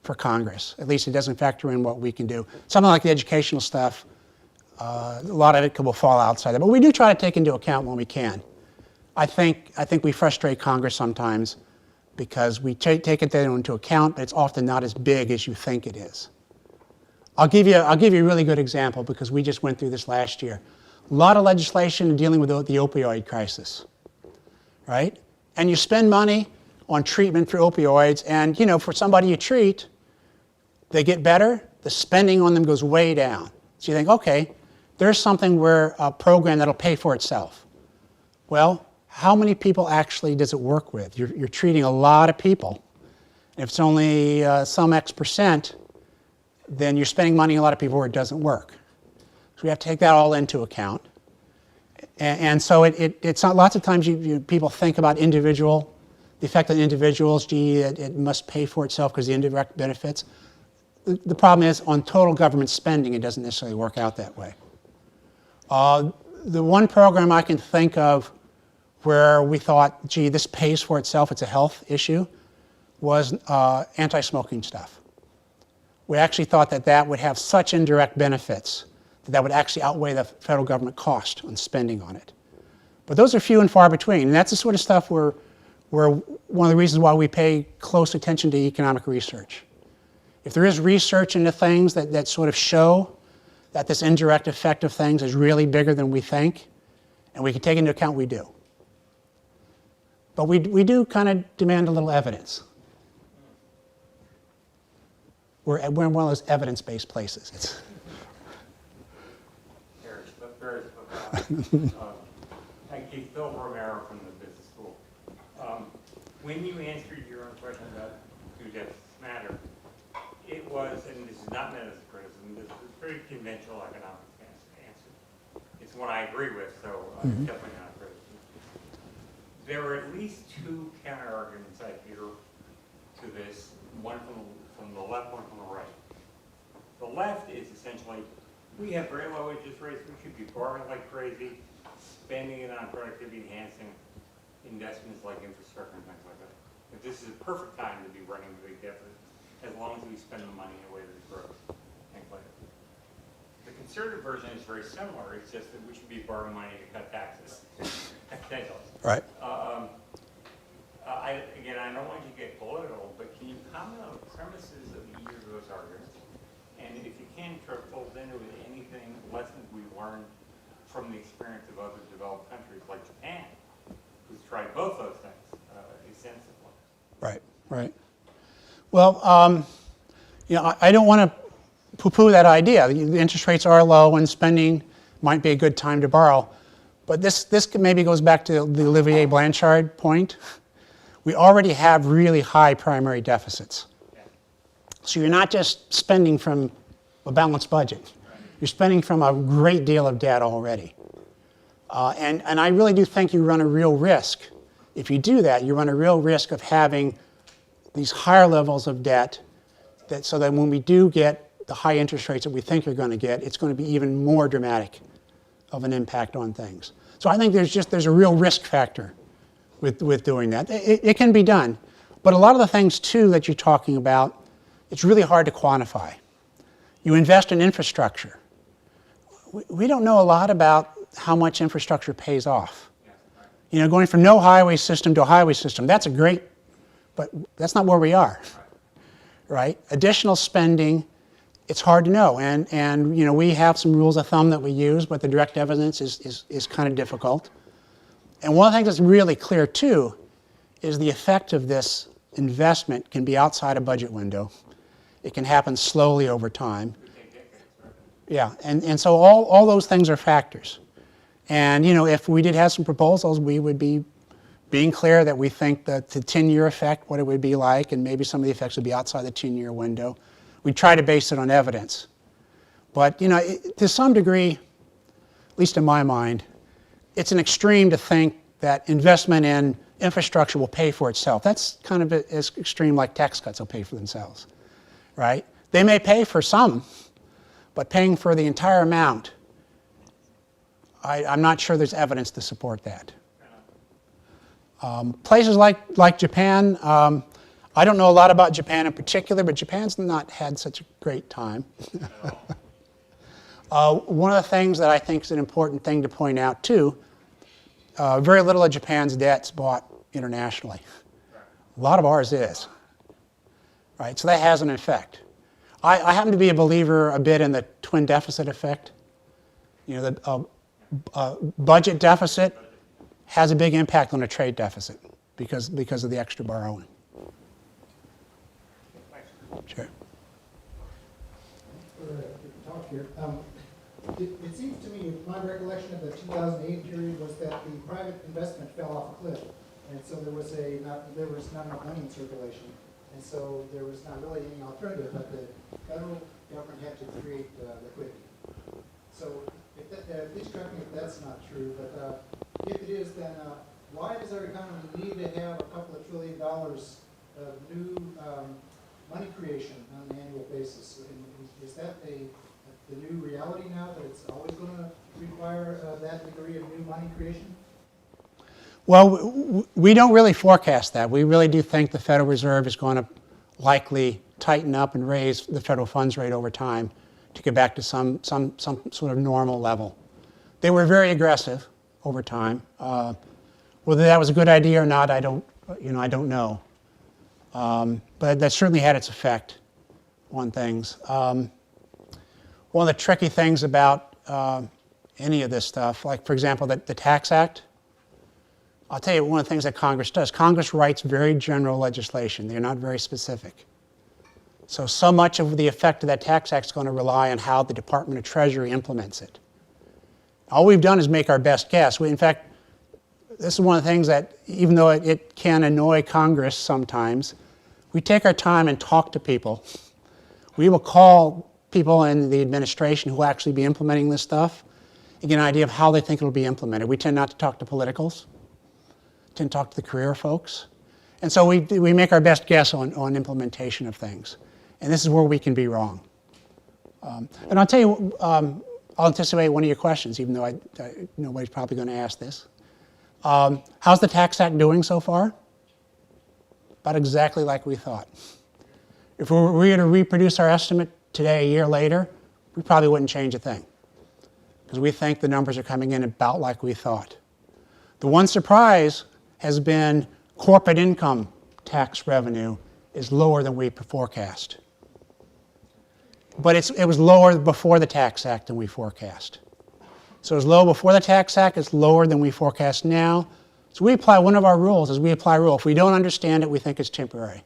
for Congress. At least it doesn't factor in what we can do. Something like the educational stuff, a lot of it will fall outside that. But we do try to take into account when we can. I think we frustrate Congress sometimes because we take it into account, but it's often not as big as you think it is. I'll give you a really good example because we just went through this last year. A lot of legislation dealing with the opioid crisis, right? And you spend money on treatment for opioids, and for somebody you treat, they get better, the spending on them goes way down. So you think, okay, there's something where a program that'll pay for itself. Well, how many people actually does it work with? You're treating a lot of people. If it's only some X percent, then you're spending money on a lot of people where it doesn't work. So we have to take that all into account. And so it's not, lots of times people think about the effect on individuals, gee, it must pay for itself because the indirect benefits. The problem is on total government spending, it doesn't necessarily work out that way. The one program I can think of where we thought, gee, this pays for itself, it's a health issue, was anti-smoking stuff. We actually thought that that would have such indirect benefits that would actually outweigh the federal government cost on spending on it. But those are few and far between, and that's the sort of stuff where one of the reasons why we pay close attention to economic research. If there is research into things that sort of show that this indirect effect of things is really bigger than we think, and we can take into account, we do. But we do kind of demand a little evidence. We're in one of those evidence-based places. Hi, Keith. Phil Romero from the business school. When you answered your own question about do debts matter, it was, and this is not meant as a criticism, this is a pretty conventional economic answer. It's one I agree with, so it's definitely not a criticism. There are at least two counter-arguments I hear to this, one from the left, one from the right. The left is essentially, we have very low interest rates, we should be borrowing like crazy, spending it on productivity enhancing investments like infrastructure and things like that. But this is a perfect time to be running a big deficit, as long as we spend the money in a way that grows, things like that. The conservative version is very similar, it's just that we should be borrowing money to cut taxes. Right. Again, I don't want you to get political, but can you comment on the premises of either of those arguments? And if you can, fold into it anything, lessons we've learned from the experience of other developed countries like Japan, who's tried both those things extensively. Right. Well, I don't want to poo-poo that idea. The interest rates are low and spending might be a good time to borrow. But this maybe goes back to the Olivier Blanchard point. We already have really high primary deficits. So you're not just spending from a balanced budget. You're spending from a great deal of debt already. And I really do think you run a real risk. If you do that, you run a real risk of having these higher levels of debt so that when we do get the high interest rates that we think you're going to get, it's going to be even more dramatic of an impact on things. So I think there's a real risk factor with doing that. It can be done. But a lot of the things, too, that you're talking about, it's really hard to quantify. You invest in infrastructure. We don't know a lot about how much infrastructure pays off. Going from no highway system to a highway system, that's a great, but that's not where we are, right? Additional spending, it's hard to know. And we have some rules of thumb that we use, but the direct evidence is kind of difficult. And one of the things that's really clear, too, is the effect of this investment can be outside a budget window. It can happen slowly over time. Yeah, and so all those things are factors. And, if we did have some proposals, we would be being clear that we think that the 10-year effect, what it would be like, and maybe some of the effects would be outside the 10-year window. We try to base it on evidence. But, to some degree, at least in my mind, it's an extreme to think that investment in infrastructure will pay for itself. That's kind of as extreme like tax cuts will pay for themselves, right? They may pay for some, but paying for the entire amount, I'm not sure there's evidence to support that. Places like Japan, I don't know a lot about Japan in particular, but Japan's not had such a great time. One of the things that I think is an important thing to point out, too, very little of Japan's debt's bought internationally. A lot of ours is, right? So that has an effect. I happen to be a believer a bit in the twin deficit effect. The budget deficit has a big impact on a trade deficit because of the extra borrowing. Sure. For the talk here. It seems to me, my recollection of the 2008 period was that the private investment fell off a cliff, and so there was not enough money in circulation, and so there was not really any alternative but the federal government had to create liquidity. So please correct me if that's not true, but if it is, then why does our economy need to have a couple of $1 trillion of new money creation on an annual basis? Is that the new reality now, that it's always going to require that degree of new money creation? Well, we don't really forecast that. We really do think the Federal Reserve is going to likely tighten up and raise the federal funds rate over time to get back to some sort of normal level. They were very aggressive over time. Whether that was a good idea or not, I don't know. But that certainly had its effect on things. One of the tricky things about any of this stuff, like for example, the Tax Act, I'll tell you one of the things that Congress does. Congress writes very general legislation. They're not very specific. So much of the effect of that Tax Act is going to rely on how the Department of Treasury implements it. All we've done is make our best guess. In fact, this is one of the things that, even though it can annoy Congress sometimes, we take our time and talk to people. We will call people in the administration who will actually be implementing this stuff and get an idea of how they think it will be implemented. We tend not to talk to politicals, tend to talk to the career folks. And so we make our best guess on implementation of things. And this is where we can be wrong. And I'll tell you, I'll anticipate one of your questions, even though nobody's probably going to ask this. How's the Tax Act doing so far? About exactly like we thought. If we were to reproduce our estimate today, a year later, we probably wouldn't change a thing, because we think the numbers are coming in about like we thought. The one surprise has been corporate income tax revenue is lower than we forecast. But it was lower before the Tax Act than we forecast. So it was low before the Tax Act, it's lower than we forecast now. So we apply, one of our rules is we apply a rule. If we don't understand it, we think it's temporary.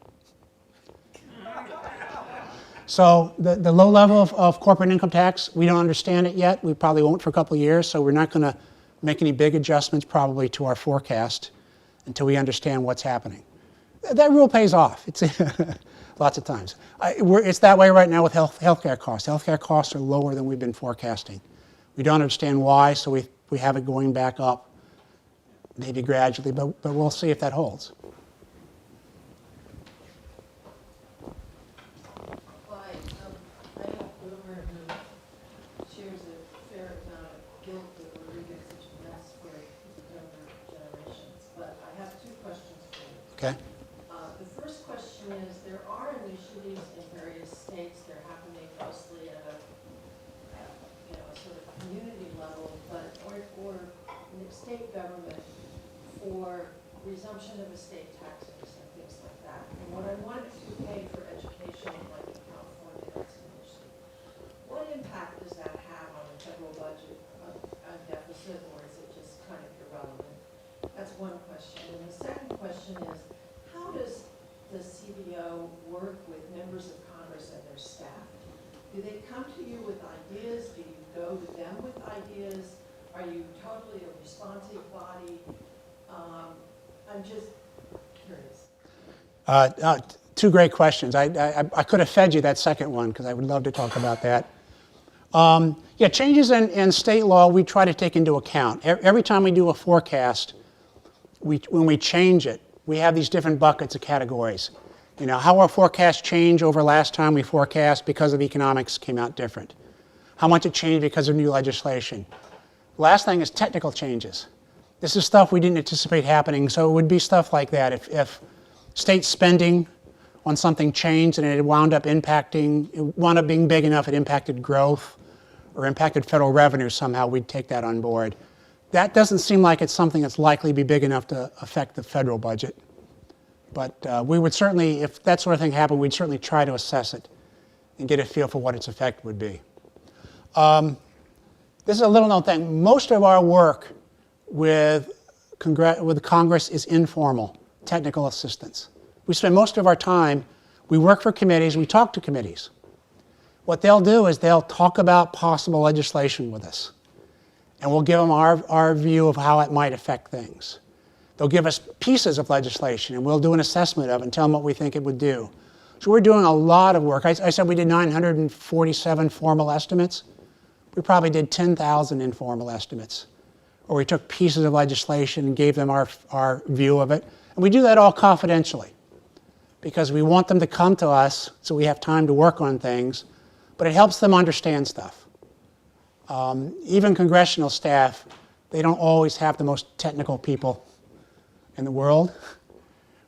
So the low level of corporate income tax, we don't understand it yet. We probably won't for a couple of years, so we're not going to make any big adjustments probably to our forecast until we understand what's happening. That rule pays off. It's lots of times. It's that way right now with healthcare costs. Healthcare costs are lower than we've been forecasting. We don't understand why, so we have it going back up, maybe gradually, but we'll see if that holds. I have a boomer who shares a fair amount of guilt that we're leaving such a mess for younger generations. But I have two questions for you. Okay. The first question is, there are initiatives in various states. They're happening mostly at a sort of community level, but or in the state government for resumption of estate taxes and things like that. And what I want to pay for education, like in California, that's an issue. What impact does that have on the federal budget deficit, or is it just kind of irrelevant? That's one question. And the second question is, how does the CBO work with members of Congress and their staff? Do they come to you with ideas? Do you go to them with ideas? Are you totally a responsive body? I'm just curious. Two great questions. I could have fed you that second one because I would love to talk about that. Yeah, changes in state law we try to take into account. Every time we do a forecast, when we change it, we have these different buckets of categories. You know, how our forecasts change over last time we forecast because of economics came out different. How much it changed because of new legislation. Last thing is technical changes. This is stuff we didn't anticipate happening, so it would be stuff like that. If state spending on something changed and it wound up being big enough it impacted growth or impacted federal revenue somehow, we'd take that on board. That doesn't seem like it's something that's likely to be big enough to affect the federal budget. But we would certainly, if that sort of thing happened, we'd certainly try to assess it and get a feel for what its effect would be. This is a little known thing. Most of our work with Congress is informal, technical assistance. We spend most of our time, we work for committees, we talk to committees. What they'll do is they'll talk about possible legislation with us. And we'll give them our view of how it might affect things. They'll give us pieces of legislation and we'll do an assessment of it and tell them what we think it would do. So we're doing a lot of work. I said we did 947 formal estimates. We probably did 10,000 informal estimates. Or we took pieces of legislation and gave them our view of it. And we do that all confidentially because we want them to come to us so we have time to work on things, but it helps them understand stuff. Even congressional staff, they don't always have the most technical people in the world.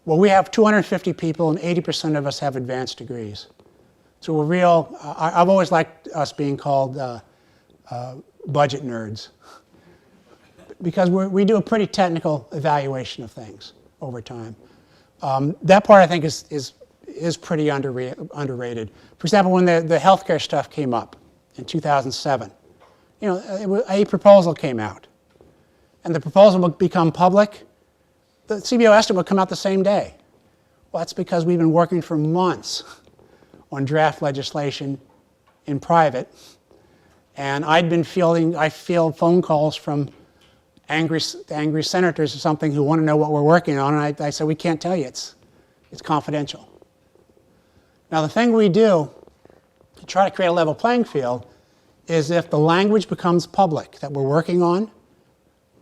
Well, we have 250 people and 80% of us have advanced degrees. So we're real, I've always liked us being called budget nerds because we do a pretty technical evaluation of things over time. That part I think is pretty underrated. For example, when the healthcare stuff came up in 2007, a proposal came out and the proposal would become public. The CBO estimate would come out the same day. Well, that's because we've been working for months on draft legislation in private. And I field phone calls from angry senators or something who want to know what we're working on. And I said, we can't tell you, it's confidential. Now the thing we do to try to create a level playing field is if the language becomes public that we're working on,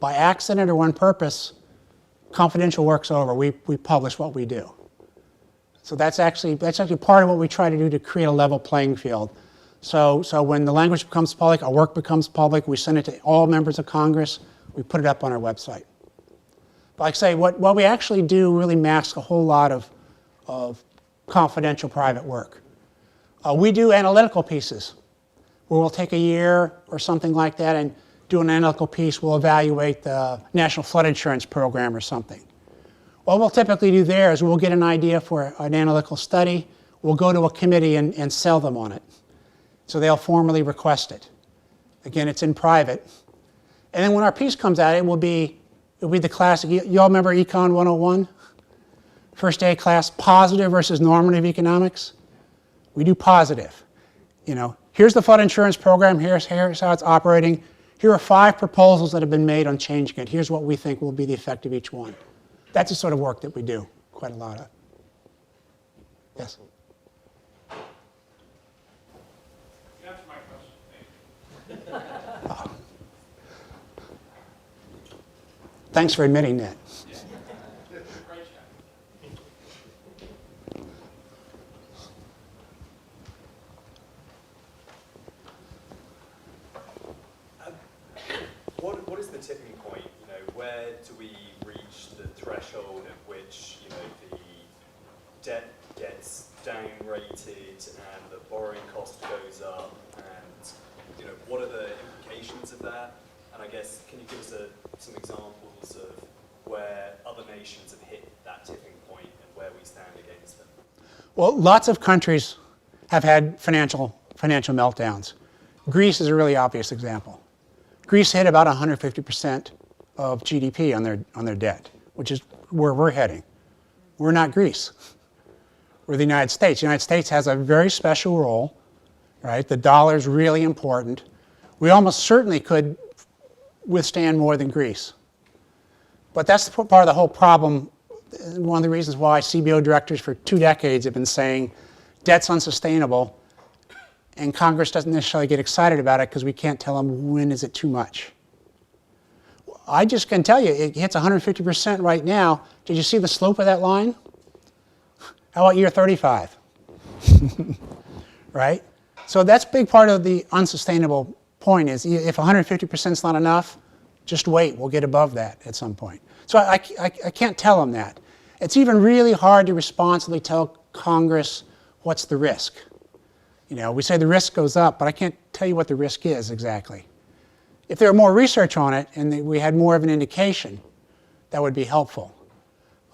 by accident or on purpose, confidential work's over. We publish what we do. So that's actually part of what we try to do to create a level playing field. So when the language becomes public, our work becomes public, we send it to all members of Congress, we put it up on our website. But like I say, what we actually do really masks a whole lot of confidential private work. We do analytical pieces where we'll take a year or something like that and do an analytical piece. We'll evaluate the National Flood Insurance Program or something. What we'll typically do there is we'll get an idea for an analytical study. We'll go to a committee and sell them on it. So they'll formally request it. Again, it's in private. And then when our piece comes out, it'll be the classic. You all remember Econ 101? First day class, positive versus normative economics. We do positive. Here's the flood insurance program. Here's how it's operating. Here are 5 proposals that have been made on changing it. Here's what we think will be the effect of each one. That's the sort of work that we do quite a lot of. Yes? You answered my question. Thank you. Thanks for admitting that. Great chat. What is the tipping point? Where do we reach the threshold at which the debt gets down-rated and the borrowing cost goes up, and what are the implications of that? And I guess, can you give us some examples of where other nations have hit that tipping point and where we stand against them? Well, lots of countries have had financial meltdowns. Greece is a really obvious example. Greece hit about 150% of GDP on their debt, which is where we're heading. We're not Greece. We're the United States. The United States has a very special role, right? The dollar's really important. We almost certainly could withstand more than Greece. But that's part of the whole problem. One of the reasons why CBO directors for 2 decades have been saying debt's unsustainable, and Congress doesn't necessarily get excited about it because we can't tell them when is it too much. I just can tell you, it hits 150% right now. Did you see the slope of that line? How about year 35? Right? So that's a big part of the unsustainable point is if 150% is not enough, just wait, we'll get above that at some point. So I can't tell them that. It's even really hard to responsibly tell Congress what's the risk. We say the risk goes up, but I can't tell you what the risk is exactly. If there were more research on it and we had more of an indication, that would be helpful.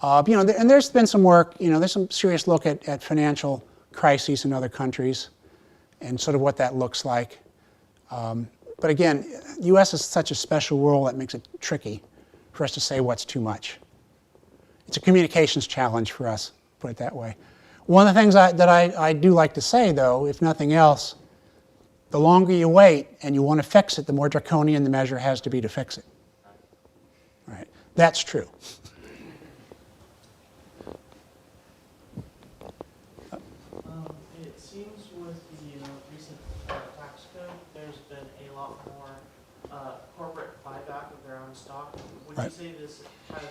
And there's been some work, there's some serious look at financial crises in other countries and sort of what that looks like. But again, the U.S. is such a special world that makes it tricky for us to say what's too much. It's a communications challenge for us, put it that way. One of the things that I do like to say, though, if nothing else, the longer you wait and you want to fix it, the more draconian the measure has to be to fix it. Right? That's true. say this has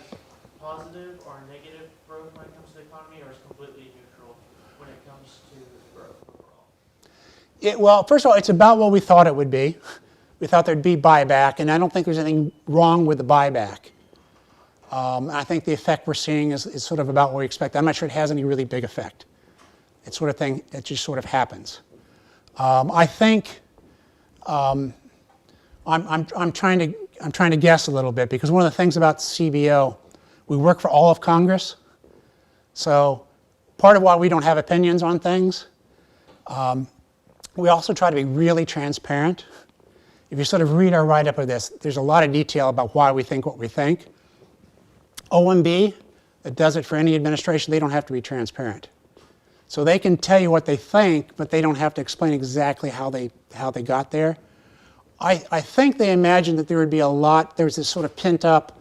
positive or negative growth when it comes to the economy, or is completely neutral when it comes to growth overall? Well, first of all, it's about what we thought it would be. We thought there'd be buyback, and I don't think there's anything wrong with the buyback. I think the effect we're seeing is sort of about what we expect. I'm not sure it has any really big effect. It's sort of thing that just sort of happens. I think I'm trying to guess a little bit, because one of the things about CBO, we work for all of Congress. So part of why we don't have opinions on things, we also try to be really transparent. If you sort of read our write-up of this, there's a lot of detail about why we think what we think. OMB, that does it for any administration, they don't have to be transparent. So they can tell you what they think, but they don't have to explain exactly how they got there. I think they imagined that there would be there was this sort of pent-up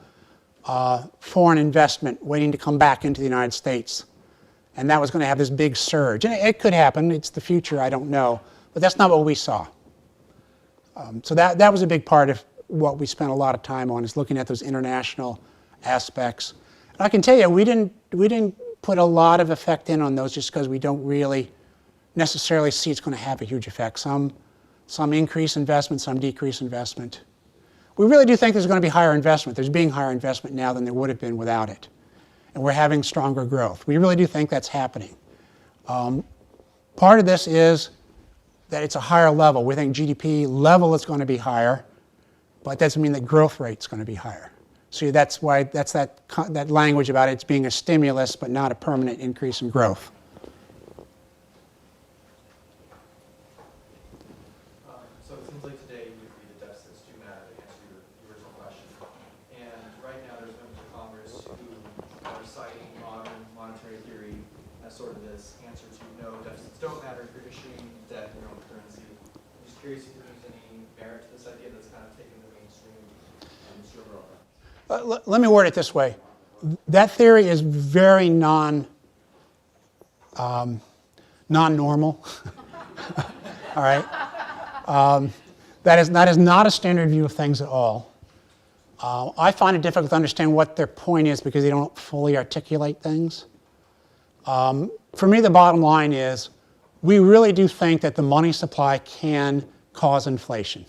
foreign investment waiting to come back into the United States. And that was going to have this big surge. And it could happen. It's the future. I don't know. But that's not what we saw. So that was a big part of what we spent a lot of time on, is looking at those international aspects. And I can tell you, we didn't put a lot of effect in on those just because we don't really necessarily see it's going to have a huge effect. Some increase investment, some decrease investment. We really do think there's going to be higher investment. There's being higher investment now than there would have been without it. And we're having stronger growth. We really do think that's happening. Part of this is that it's a higher level. We think GDP level is going to be higher, but it doesn't mean that growth rate is going to be higher. So that's why that language about it's being a stimulus but not a permanent increase in growth. So it seems like today you agree the deficits do matter to answer your original question. And right now there's members of Congress who are citing modern monetary theory as sort of this answer to no, deficits don't matter if you're issuing debt in your own currency. I'm just curious if there's any merit to this idea that's kind of taken the mainstream server over. Let me word it this way. That theory is very non-normal. All right? That is not a standard view of things at all. I find it difficult to understand what their point is because they don't fully articulate things. For me, the bottom line is we really do think that the money supply can cause inflation.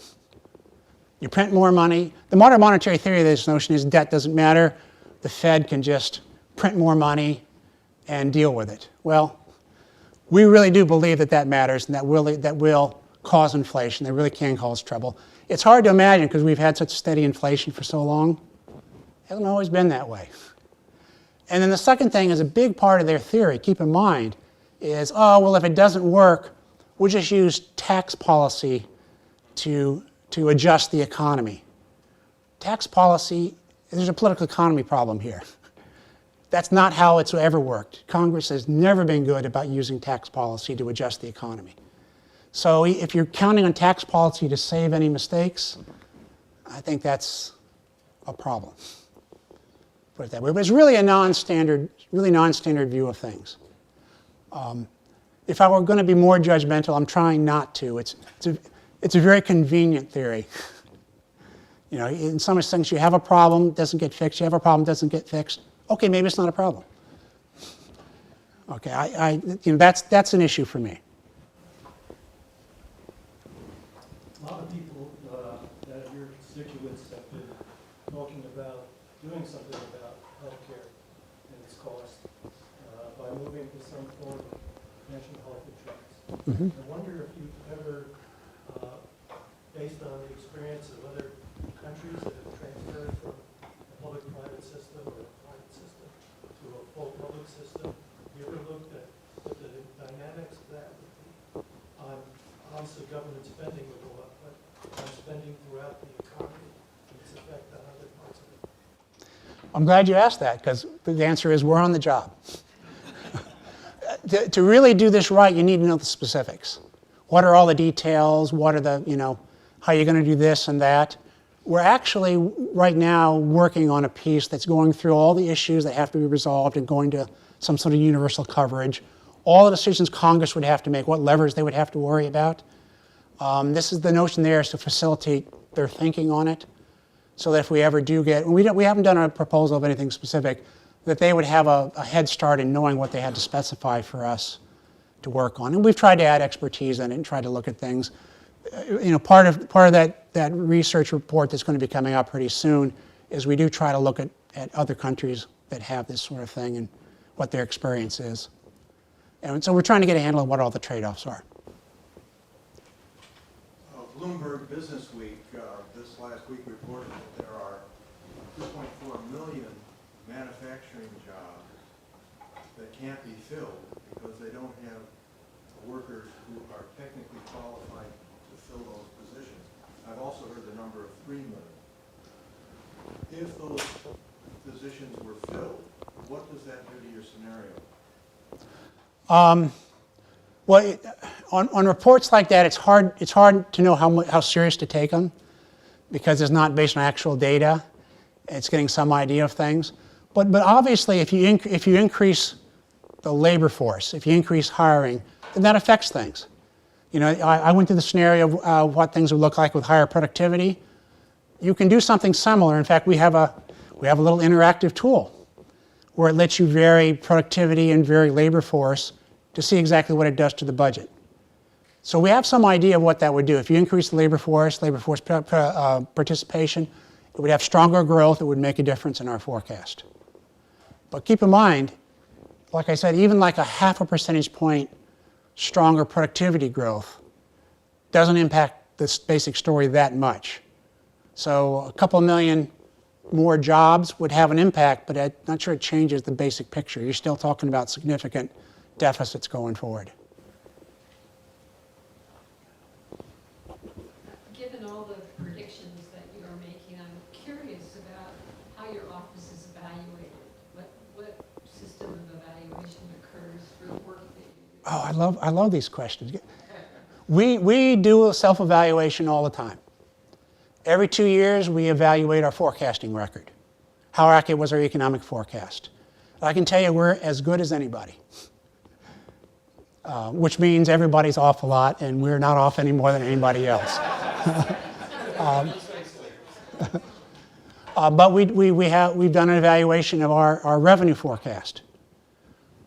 You print more money. The modern monetary theory of this notion is debt doesn't matter. The Fed can just print more money and deal with it. Well, we really do believe that matters and that will cause inflation. That really can cause trouble. It's hard to imagine because we've had such steady inflation for so long. It hasn't always been that way. And then the second thing is a big part of their theory, keep in mind, is, oh, well, if it doesn't work, we'll just use tax policy to adjust the economy. Tax policy, there's a political economy problem here. That's not how it's ever worked. Congress has never been good about using tax policy to adjust the economy. So if you're counting on tax policy to save any mistakes, I think that's a problem. Put it that way. But it's really a non-standard view of things. If I were going to be more judgmental, I'm trying not to. It's a very convenient theory. You know, in some sense, you have a problem, it doesn't get fixed. You have a problem, it doesn't get fixed. Okay, maybe it's not a problem. Okay, that's an issue for me. A lot of people that are your constituents have been talking about doing something about healthcare and its cost by moving to some form of national health insurance. Mm-hmm. I wonder if you've ever, based on the experience of other countries that have transferred from a public-private system or a private system to a full public system, have you ever looked at what the dynamics of that would be on, obviously government spending would go up, but on spending throughout the economy and its effect on other parts of it? I'm glad you asked that because the answer is we're on the job. To really do this right, you need to know the specifics. What are all the details? What are the, how you're going to do this and that? We're actually right now working on a piece that's going through all the issues that have to be resolved and going to some sort of universal coverage. All the decisions Congress would have to make, what levers they would have to worry about. This is the notion there is to facilitate their thinking on it. so that if we ever do get, we haven't done a proposal of anything specific, that they would have a head start in knowing what they had to specify for us to work on. And we've tried to add expertise in it and tried to look at things. Part of that research report that's going to be coming out pretty soon is we do try to look at other countries that have this sort of thing and what their experience is. And so we're trying to get a handle on what all the trade-offs are. Bloomberg Business Week this last week reported that there are 2.4 million manufacturing jobs that can't be filled because they don't have workers who are technically qualified to fill those positions. I've also heard the number of 3 million. If those positions were filled, what does that do to your scenario? Well, on reports like that, it's hard to know how serious to take them because it's not based on actual data. It's getting some idea of things. But obviously, if you increase the labor force, if you increase hiring, then that affects things. I went through the scenario of what things would look like with higher productivity. You can do something similar. In fact, we have a little interactive tool where it lets you vary productivity and vary labor force to see exactly what it does to the budget. So we have some idea of what that would do. If you increase the labor force participation, it would have stronger growth. It would make a difference in our forecast. But keep in mind, like I said, even like a 0.5 percentage point stronger productivity growth doesn't impact this basic story that much. So a couple million more jobs would have an impact, but I'm not sure it changes the basic picture. You're still talking about significant deficits going forward. Given all the predictions that you are making, I'm curious about how your office is evaluated. What system of evaluation occurs for the work that you do? Oh, I love these questions. We do a self-evaluation all the time. Every 2 years, we evaluate our forecasting record. How accurate was our economic forecast? I can tell you we're as good as anybody, which means everybody's off a lot, and we're not off any more than anybody else. But we've done an evaluation of our revenue forecast.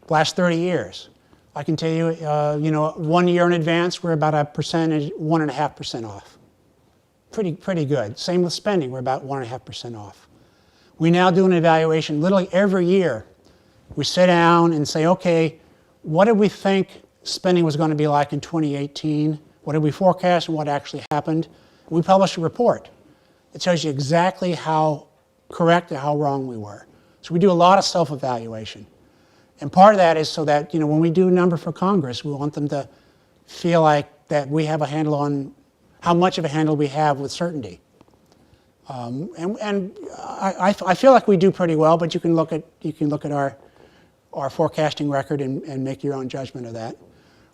Last 30 years. I can tell you, 1 year in advance, we're about 1.5% off. Pretty good. Same with spending, we're about 1.5% off. We now do an evaluation literally every year. We sit down and say, okay, what did we think spending was going to be like in 2018? What did we forecast and what actually happened? We publish a report. It tells you exactly how correct or how wrong we were. So we do a lot of self-evaluation. And part of that is so that, when we do a number for Congress, we want them to feel like that we have a handle on how much of a handle we have with certainty. I feel like we do pretty well, but you can look at our forecasting record and make your own judgment of that.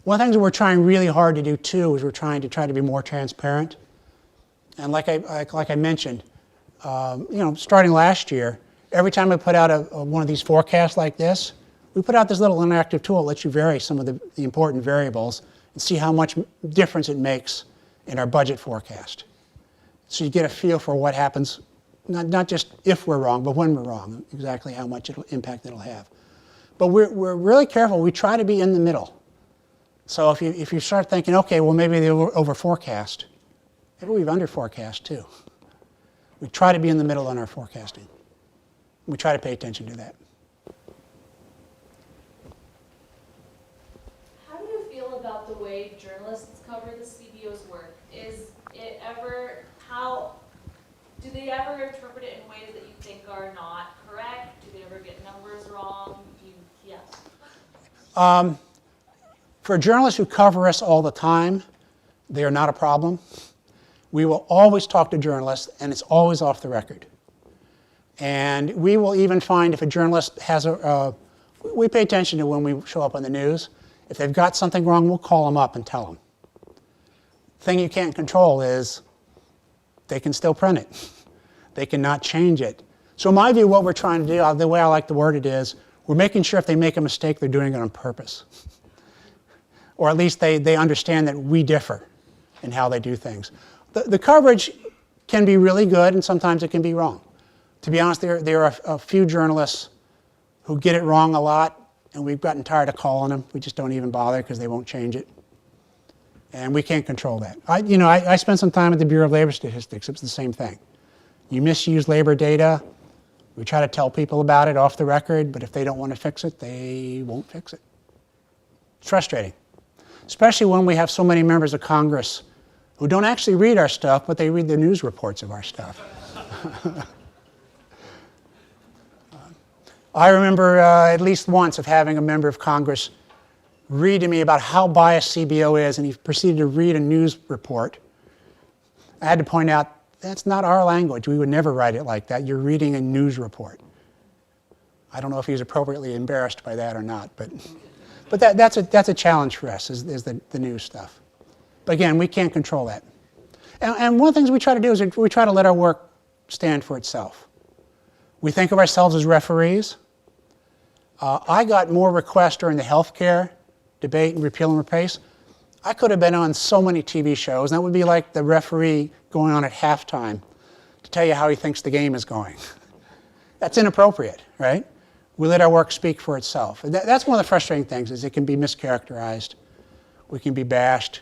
One of the things that we're trying really hard to do too is we're trying to be more transparent. And like I mentioned, starting last year, every time I put out one of these forecasts like this, we put out this little interactive tool that lets you vary some of the important variables and see how much difference it makes in our budget forecast. So you get a feel for what happens, not just if we're wrong, but when we're wrong, exactly how much impact it'll have. But we're really careful. We try to be in the middle. So if you start thinking, okay, well maybe they over forecast, maybe we've under forecast too. We try to be in the middle on our forecasting. We try to pay attention to that. How do you feel about the way journalists cover the CBO's work? Is it ever, do they ever interpret it in ways that you think are not correct? Do they ever get numbers wrong? Yes. For journalists who cover us all the time, they are not a problem. We will always talk to journalists, and it's always off the record. And we will even find if a journalist has we pay attention to when we show up on the news. If they've got something wrong, we'll call them up and tell them. The thing you can't control is they can still print it. They cannot change it. So in my view, what we're trying to do, the way I like to word it is, we're making sure if they make a mistake, they're doing it on purpose. Or at least they understand that we differ in how they do things. The coverage can be really good and sometimes it can be wrong. To be honest, there are a few journalists who get it wrong a lot, and we've gotten tired of calling them. We just don't even bother because they won't change it. And we can't control that. I spent some time at the Bureau of Labor Statistics. It's the same thing. You misuse labor data. We try to tell people about it off the record, but if they don't want to fix it, they won't fix it. It's frustrating, especially when we have so many members of Congress who don't actually read our stuff, but they read the news reports of our stuff. I remember at least once of having a member of Congress read to me about how biased CBO is, and he proceeded to read a news report. I had to point out, that's not our language. We would never write it like that. You're reading a news report. I don't know if he was appropriately embarrassed by that or not, but that's a challenge for us, is the news stuff. But again, we can't control that. And one of the things we try to do is we try to let our work stand for itself. We think of ourselves as referees. I got more requests during the healthcare debate and repeal and replace. I could have been on so many TV shows, and that would be like the referee going on at halftime to tell you how he thinks the game is going. That's inappropriate, right? We let our work speak for itself. And that's one of the frustrating things, is it can be mischaracterized. We can be bashed.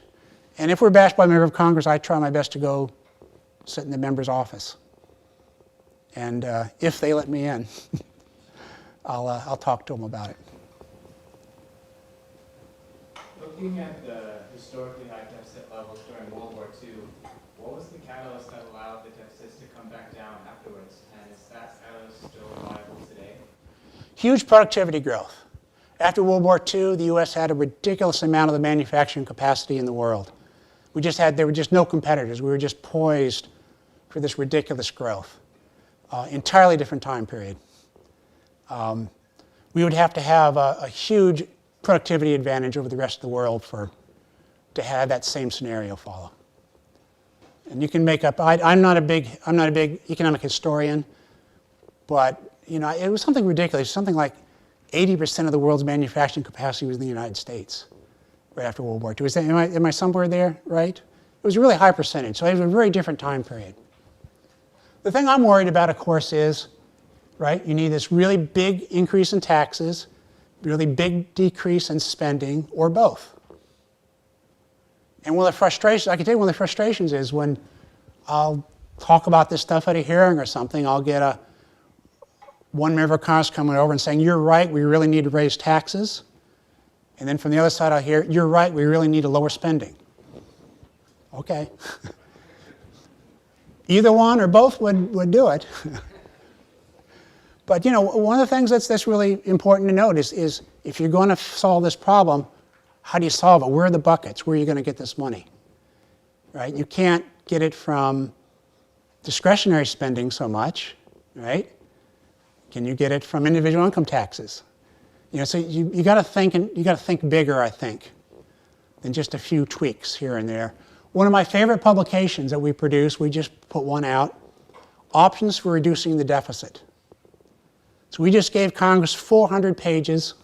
And if we're bashed by a member of Congress, I try my best to go sit in the member's office. And if they let me in, I'll talk to them about it. Looking at the historically high deficit levels during World War II, what was the catalyst that allowed the deficits to come back down afterwards? And is that catalyst still viable today? Huge productivity growth. After World War II, the U.S. had a ridiculous amount of the manufacturing capacity in the world. There were just no competitors. We were just poised for this ridiculous growth. Entirely different time period. We would have to have a huge productivity advantage over the rest of the world to have that same scenario follow. And you can make up. I'm not a big economic historian, but it was something ridiculous. Something like 80% of the world's manufacturing capacity was in the United States right after World War II. Am I somewhere there, right? It was a really high percentage, so it was a very different time period. The thing I'm worried about, of course, is, right, you need this really big increase in taxes, really big decrease in spending, or both. And one of the frustrations, I can tell you one of the frustrations is when I'll talk about this stuff at a hearing or something, I'll get one member of Congress coming over and saying, you're right, we really need to raise taxes. And then from the other side I'll hear, you're right, we really need to lower spending. Okay. Either one or both would do it. But one of the things that's really important to note is if you're going to solve this problem, how do you solve it? Where are the buckets? Where are you going to get this money? Right? You can't get it from discretionary spending so much, right? Can you get it from individual income taxes? So you got to think bigger, I think, than just a few tweaks here and there. One of my favorite publications that we produce, we just put one out, Options for Reducing the Deficit. So we just gave Congress 400 pages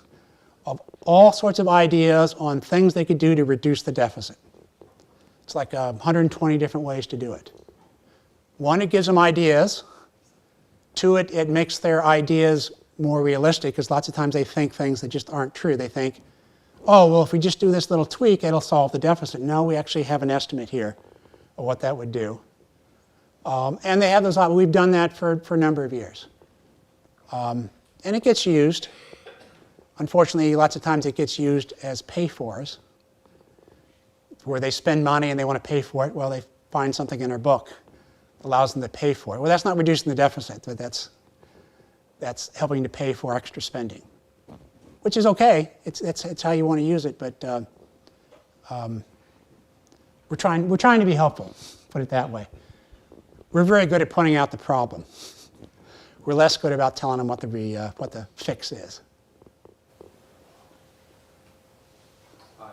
of all sorts of ideas on things they could do to reduce the deficit. It's like 120 different ways to do it. One, it gives them ideas. Two, it makes their ideas more realistic, because lots of times they think things that just aren't true. They think, oh, well, if we just do this little tweak, it'll solve the deficit. No, we actually have an estimate here of what that would do. And they have those, we've done that for a number of years. And it gets used. Unfortunately, lots of times it gets used as pay-fors, where they spend money and they want to pay for it. Well, they find something in our book that allows them to pay for it. Well, that's not reducing the deficit, but that's helping to pay for extra spending, which is okay. It's how you want to use it, but we're trying to be helpful, put it that way. We're very good at pointing out the problem. We're less good about telling them what the fix is. Hi.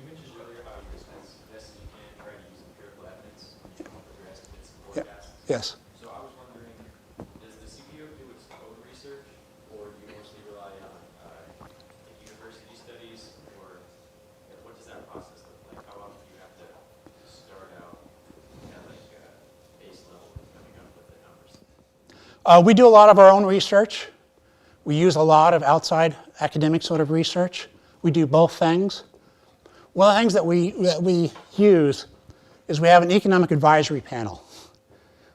You mentioned earlier how you're as best as you can try to use empirical evidence to come up with your estimates and forecasts. Yes. So I was wondering, does the CBO do its own research, or do you mostly rely on university studies, or what does that process look like? How often do you have to start out We do a lot of our own research. We use a lot of outside academic sort of research. We do both things. One of the things that we use is we have an economic advisory panel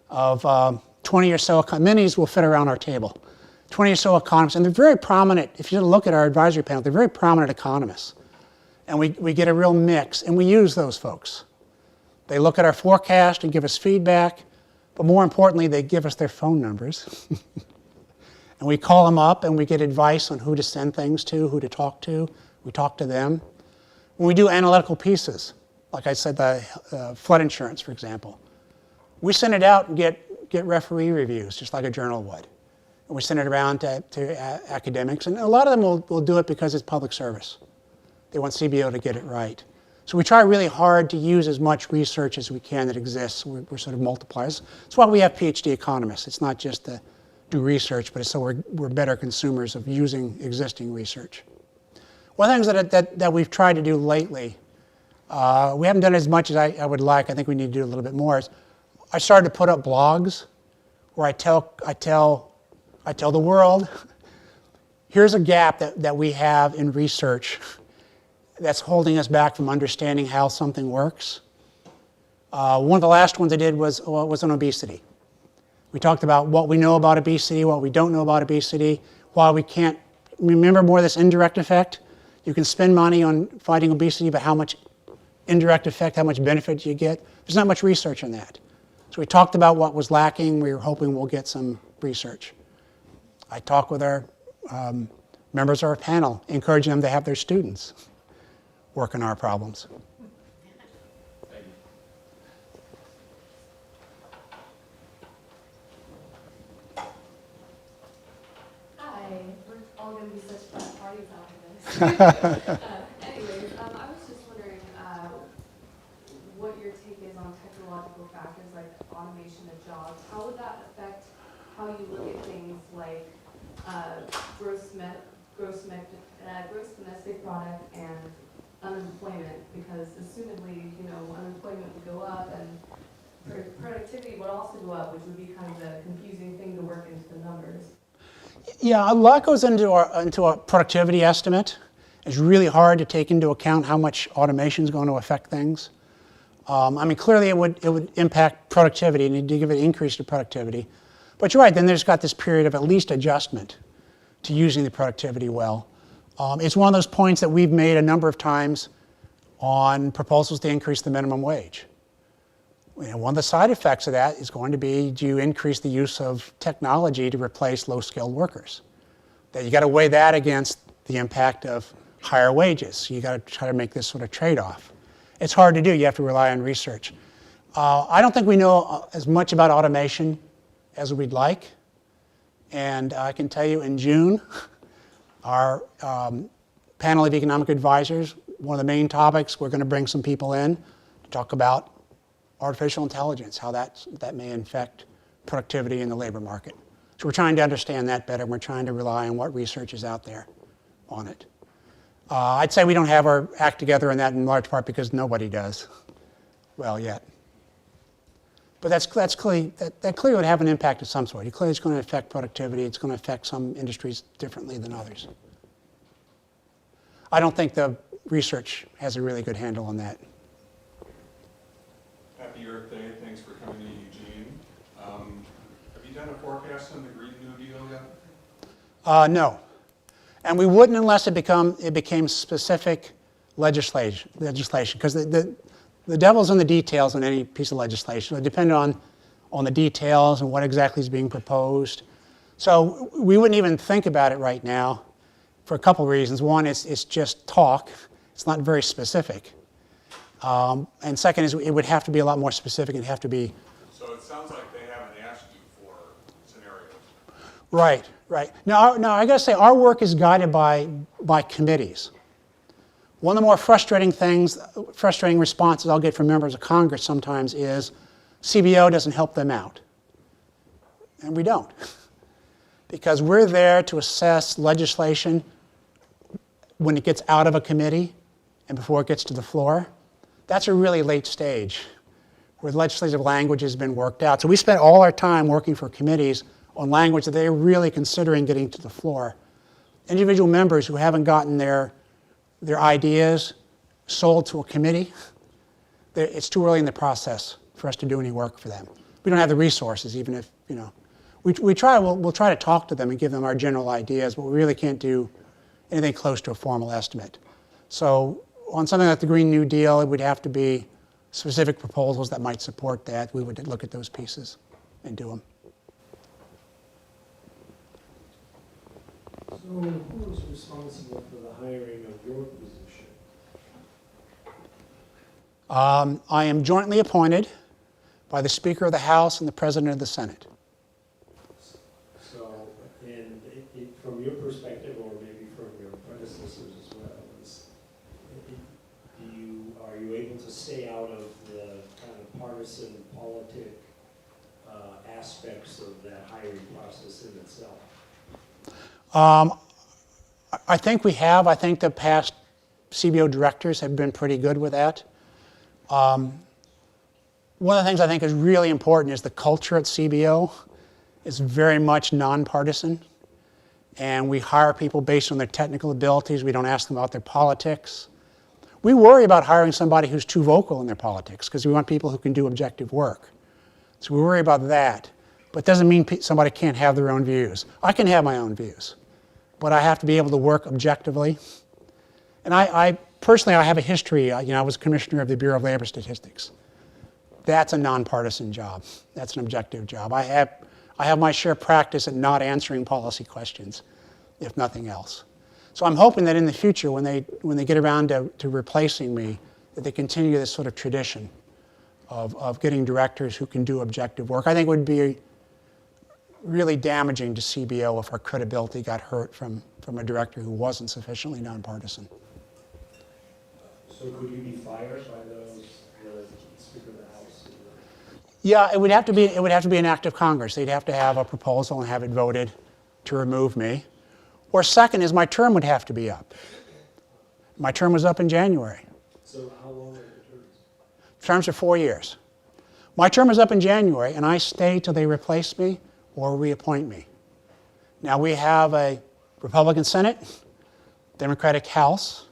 of 20 or so, many will fit around our table, 20 or so economists, and they're very prominent. If you look at our advisory panel, they're very prominent economists. And we get a real mix, and we use those folks. They look at our forecast and give us feedback, but more importantly, they give us their phone numbers. And we call them up and we get advice on who to send things to, who to talk to. We talk to them. When we do analytical pieces, like I said, the flood insurance, for example, we send it out and get referee reviews, just like a journal would. And we send it around to academics, and a lot of them will do it because it's public service. They want CBO to get it right. So we try really hard to use as much research as we can that exists. We're sort of multipliers. That's why we have PhD economists. It's not just to do research, but it's so we're better consumers of using existing research. One of the things that we've tried to do lately, we haven't done as much as I would like. I think we need to do a little bit more. I started to put up blogs where I tell the world, here's a gap that we have in research that's holding us back from understanding how something works. One of the last ones I did was on obesity. We talked about what we know about obesity, what we don't know about obesity, why we can't remember more of this indirect effect. You can spend money on fighting obesity, but how much indirect effect, how much benefit do you get? There's not much research on that. So we talked about what was lacking. We were hoping we'll get some research. I talked with our members of our panel, encouraging them to have their students work on our problems. Hi, we're all going to be such fun parties after this. Anyways, I was just wondering what your take is on technological factors like automation of jobs. How would that affect how you look at things like gross domestic product and unemployment? Because assumedly, unemployment would go up and productivity would also go up, which would be kind of a confusing thing to work into the numbers. Yeah, a lot goes into a productivity estimate. It's really hard to take into account how much automation is going to affect things. Clearly it would impact productivity, and to give it an increase to productivity. But you're right, then there's got this period of at least adjustment to using the productivity well. It's one of those points that we've made a number of times on proposals to increase the minimum wage. One of the side effects of that is going to be, do you increase the use of technology to replace low-skilled workers? That you got to weigh that against the impact of higher wages. So you got to try to make this sort of trade-off. It's hard to do. You have to rely on research. I don't think we know as much about automation as we'd like. And I can tell you in June, our panel of economic advisors, one of the main topics, we're going to bring some people in to talk about artificial intelligence, how that may affect productivity in the labor market. So we're trying to understand that better. We're trying to rely on what research is out there on it. I'd say we don't have our act together in that in large part because nobody does well yet. But that clearly would have an impact of some sort. It clearly is going to affect productivity. It's going to affect some industries differently than others. I don't think the research has a really good handle on that. Happy Earth Day. Thanks for coming to Eugene. Have you done a forecast on the Green New Deal yet? No. And we wouldn't unless it became specific legislation, because the devil's in the details on any piece of legislation. It depends on the details and what exactly is being proposed. So we wouldn't even think about it right now for a couple of reasons. One, it's just talk. It's not very specific. And second is it would have to be a lot more specific. It'd have to be. So it sounds like they haven't asked you for scenarios. Right. Now I got to say, our work is guided by committees. One of the more frustrating responses I'll get from members of Congress sometimes is CBO doesn't help them out. And we don't. Because we're there to assess legislation when it gets out of a committee and before it gets to the floor. That's a really late stage where legislative language has been worked out. So we spend all our time working for committees on language that they're really considering getting to the floor. Individual members who haven't gotten their ideas sold to a committee, it's too early in the process for us to do any work for them. We don't have the resources, even if, we'll try to talk to them and give them our general ideas, but we really can't do anything close to a formal estimate. So on something like the Green New Deal, it would have to be specific proposals that might support that. We would look at those pieces and do them. So who is responsible for the hiring of your position? I am jointly appointed by the Speaker of the House and the President of the Senate. So, and from your perspective, or maybe from your predecessors as well, are you able to stay out of the kind of partisan politic aspects of that hiring process in itself? I think we have. I think the past CBO directors have been pretty good with that. One of the things I think is really important is the culture at CBO is very much nonpartisan, and we hire people based on their technical abilities. We don't ask them about their politics. We worry about hiring somebody who's too vocal in their politics because we want people who can do objective work. So we worry about that, but it doesn't mean somebody can't have their own views. I can have my own views, but I have to be able to work objectively. And I personally, I have a history. I was commissioner of the Bureau of Labor Statistics. That's a nonpartisan job. That's an objective job. I have my share of practice at not answering policy questions, if nothing else. So I'm hoping that in the future, when they get around to replacing me, that they continue this sort of tradition of getting directors who can do objective work. I think it would be really damaging to CBO if our credibility got hurt from a director who wasn't sufficiently nonpartisan. So could you be fired by the Speaker of the House? Yeah, it would have to be an act of Congress. They'd have to have a proposal and have it voted to remove me. Or second is my term would have to be up. My term was up in January. So how long are the terms? Terms are 4 years. My term is up in January, and I stay till they replace me or reappoint me. Now we have a Republican Senate, Democratic House.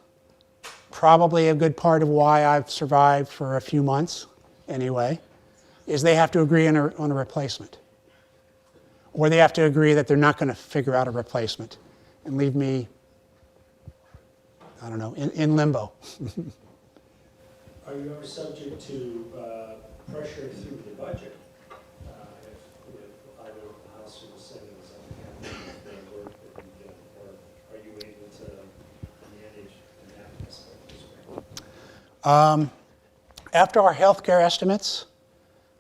Probably a good part of why I've survived for a few months, anyway, is they have to agree on a replacement. Or they have to agree that they're not going to figure out a replacement and leave me, I don't know, in limbo. Are you ever subject to pressure through the budget if either the House or the Senate is unhappy with the work that you've done? Or are you able to manage in that aspect as well? After our healthcare estimates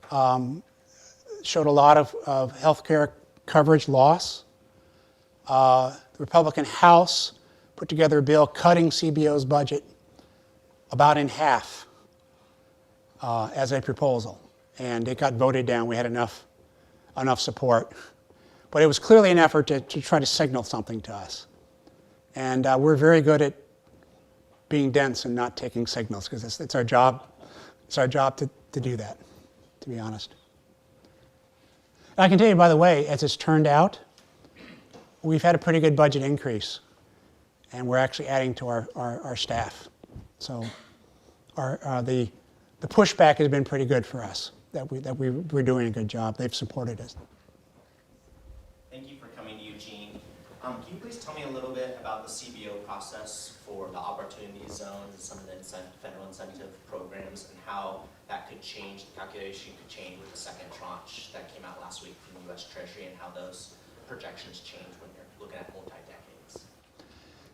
showed a lot of healthcare coverage loss, the Republican House put together a bill cutting CBO's budget about in half as a proposal, and it got voted down. We had enough support, but it was clearly an effort to try to signal something to us, and we're very good at being dense and not taking signals because it's our job. It's our job to do that, to be honest. And I can tell you, by the way, as it's turned out, we've had a pretty good budget increase, and we're actually adding to our staff. So the pushback has been pretty good for us, that we're doing a good job. They've supported us. Thank you for coming to Eugene. Can you please tell me a little bit about the CBO process for the opportunity zones and some of the federal incentive programs and how that could change, the calculation could change with the second tranche that came out last week from the U.S. Treasury and how those projections change when you're looking at multi-decades?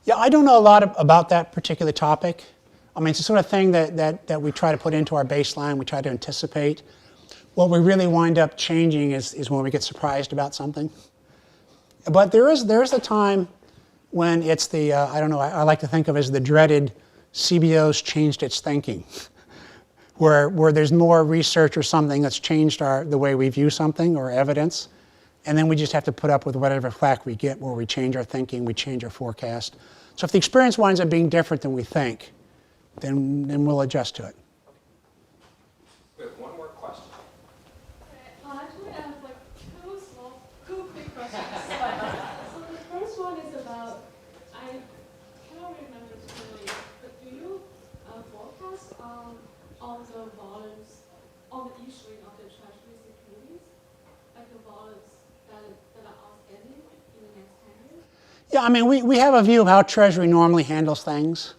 Yeah, I don't know a lot about that particular topic. I mean, it's the sort of thing that we try to put into our baseline, we try to anticipate. What we really wind up changing is when we get surprised about something. But there is a time when it's the, I don't know, I like to think of as the dreaded CBO's changed its thinking, where there's more research or something that's changed the way we view something or evidence, and then we just have to put up with whatever flack we get where we change our thinking, we change our forecast. So if the experience winds up being different than we think, then we'll adjust to it. We have one more question. I just want to ask, two quick Yeah, I mean, we have a view of how Treasury normally handles things,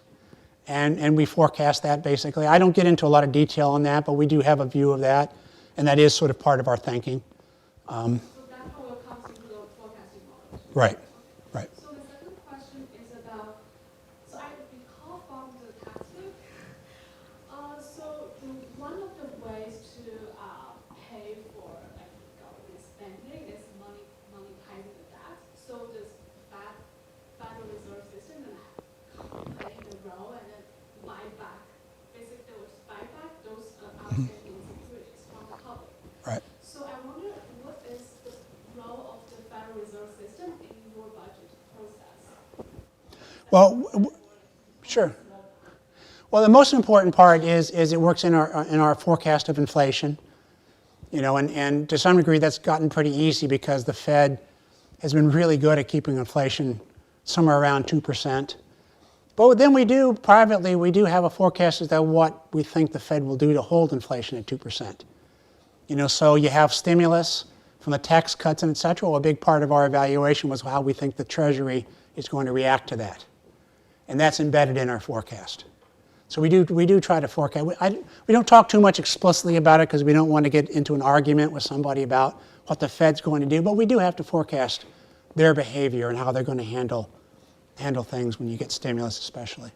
and we forecast that basically. I don't get into a lot of detail on that, but we do have a view of that, and that is sort of part of our thinking. So that's how it comes into the forecasting model. Right, right. So the second question is about, so I recall from the textbook, so one of the ways to pay for like government spending is monetizing the debt. So this Federal Reserve System and taking the role and then buy back, basically there was buyback those outstanding securities from the public. Right. So I wonder, what is the role of the Federal Reserve System in your budget process? Well, sure. Well, the most important part is it works in our forecast of inflation. You know, and to some degree that's gotten pretty easy because the Fed has been really good at keeping inflation somewhere around 2%. But then we do, privately, we do have a forecast as to what we think the Fed will do to hold inflation at 2%. You know, so you have stimulus from the tax cuts and et cetera. Well, a big part of our evaluation was how we think the Treasury is going to react to that. And that's embedded in our forecast. So we do try to forecast. We don't talk too much explicitly about it because we don't want to get into an argument with somebody about what the Fed's going to do, but we do have to forecast their behavior and how they're going to handle things when you get stimulus especially.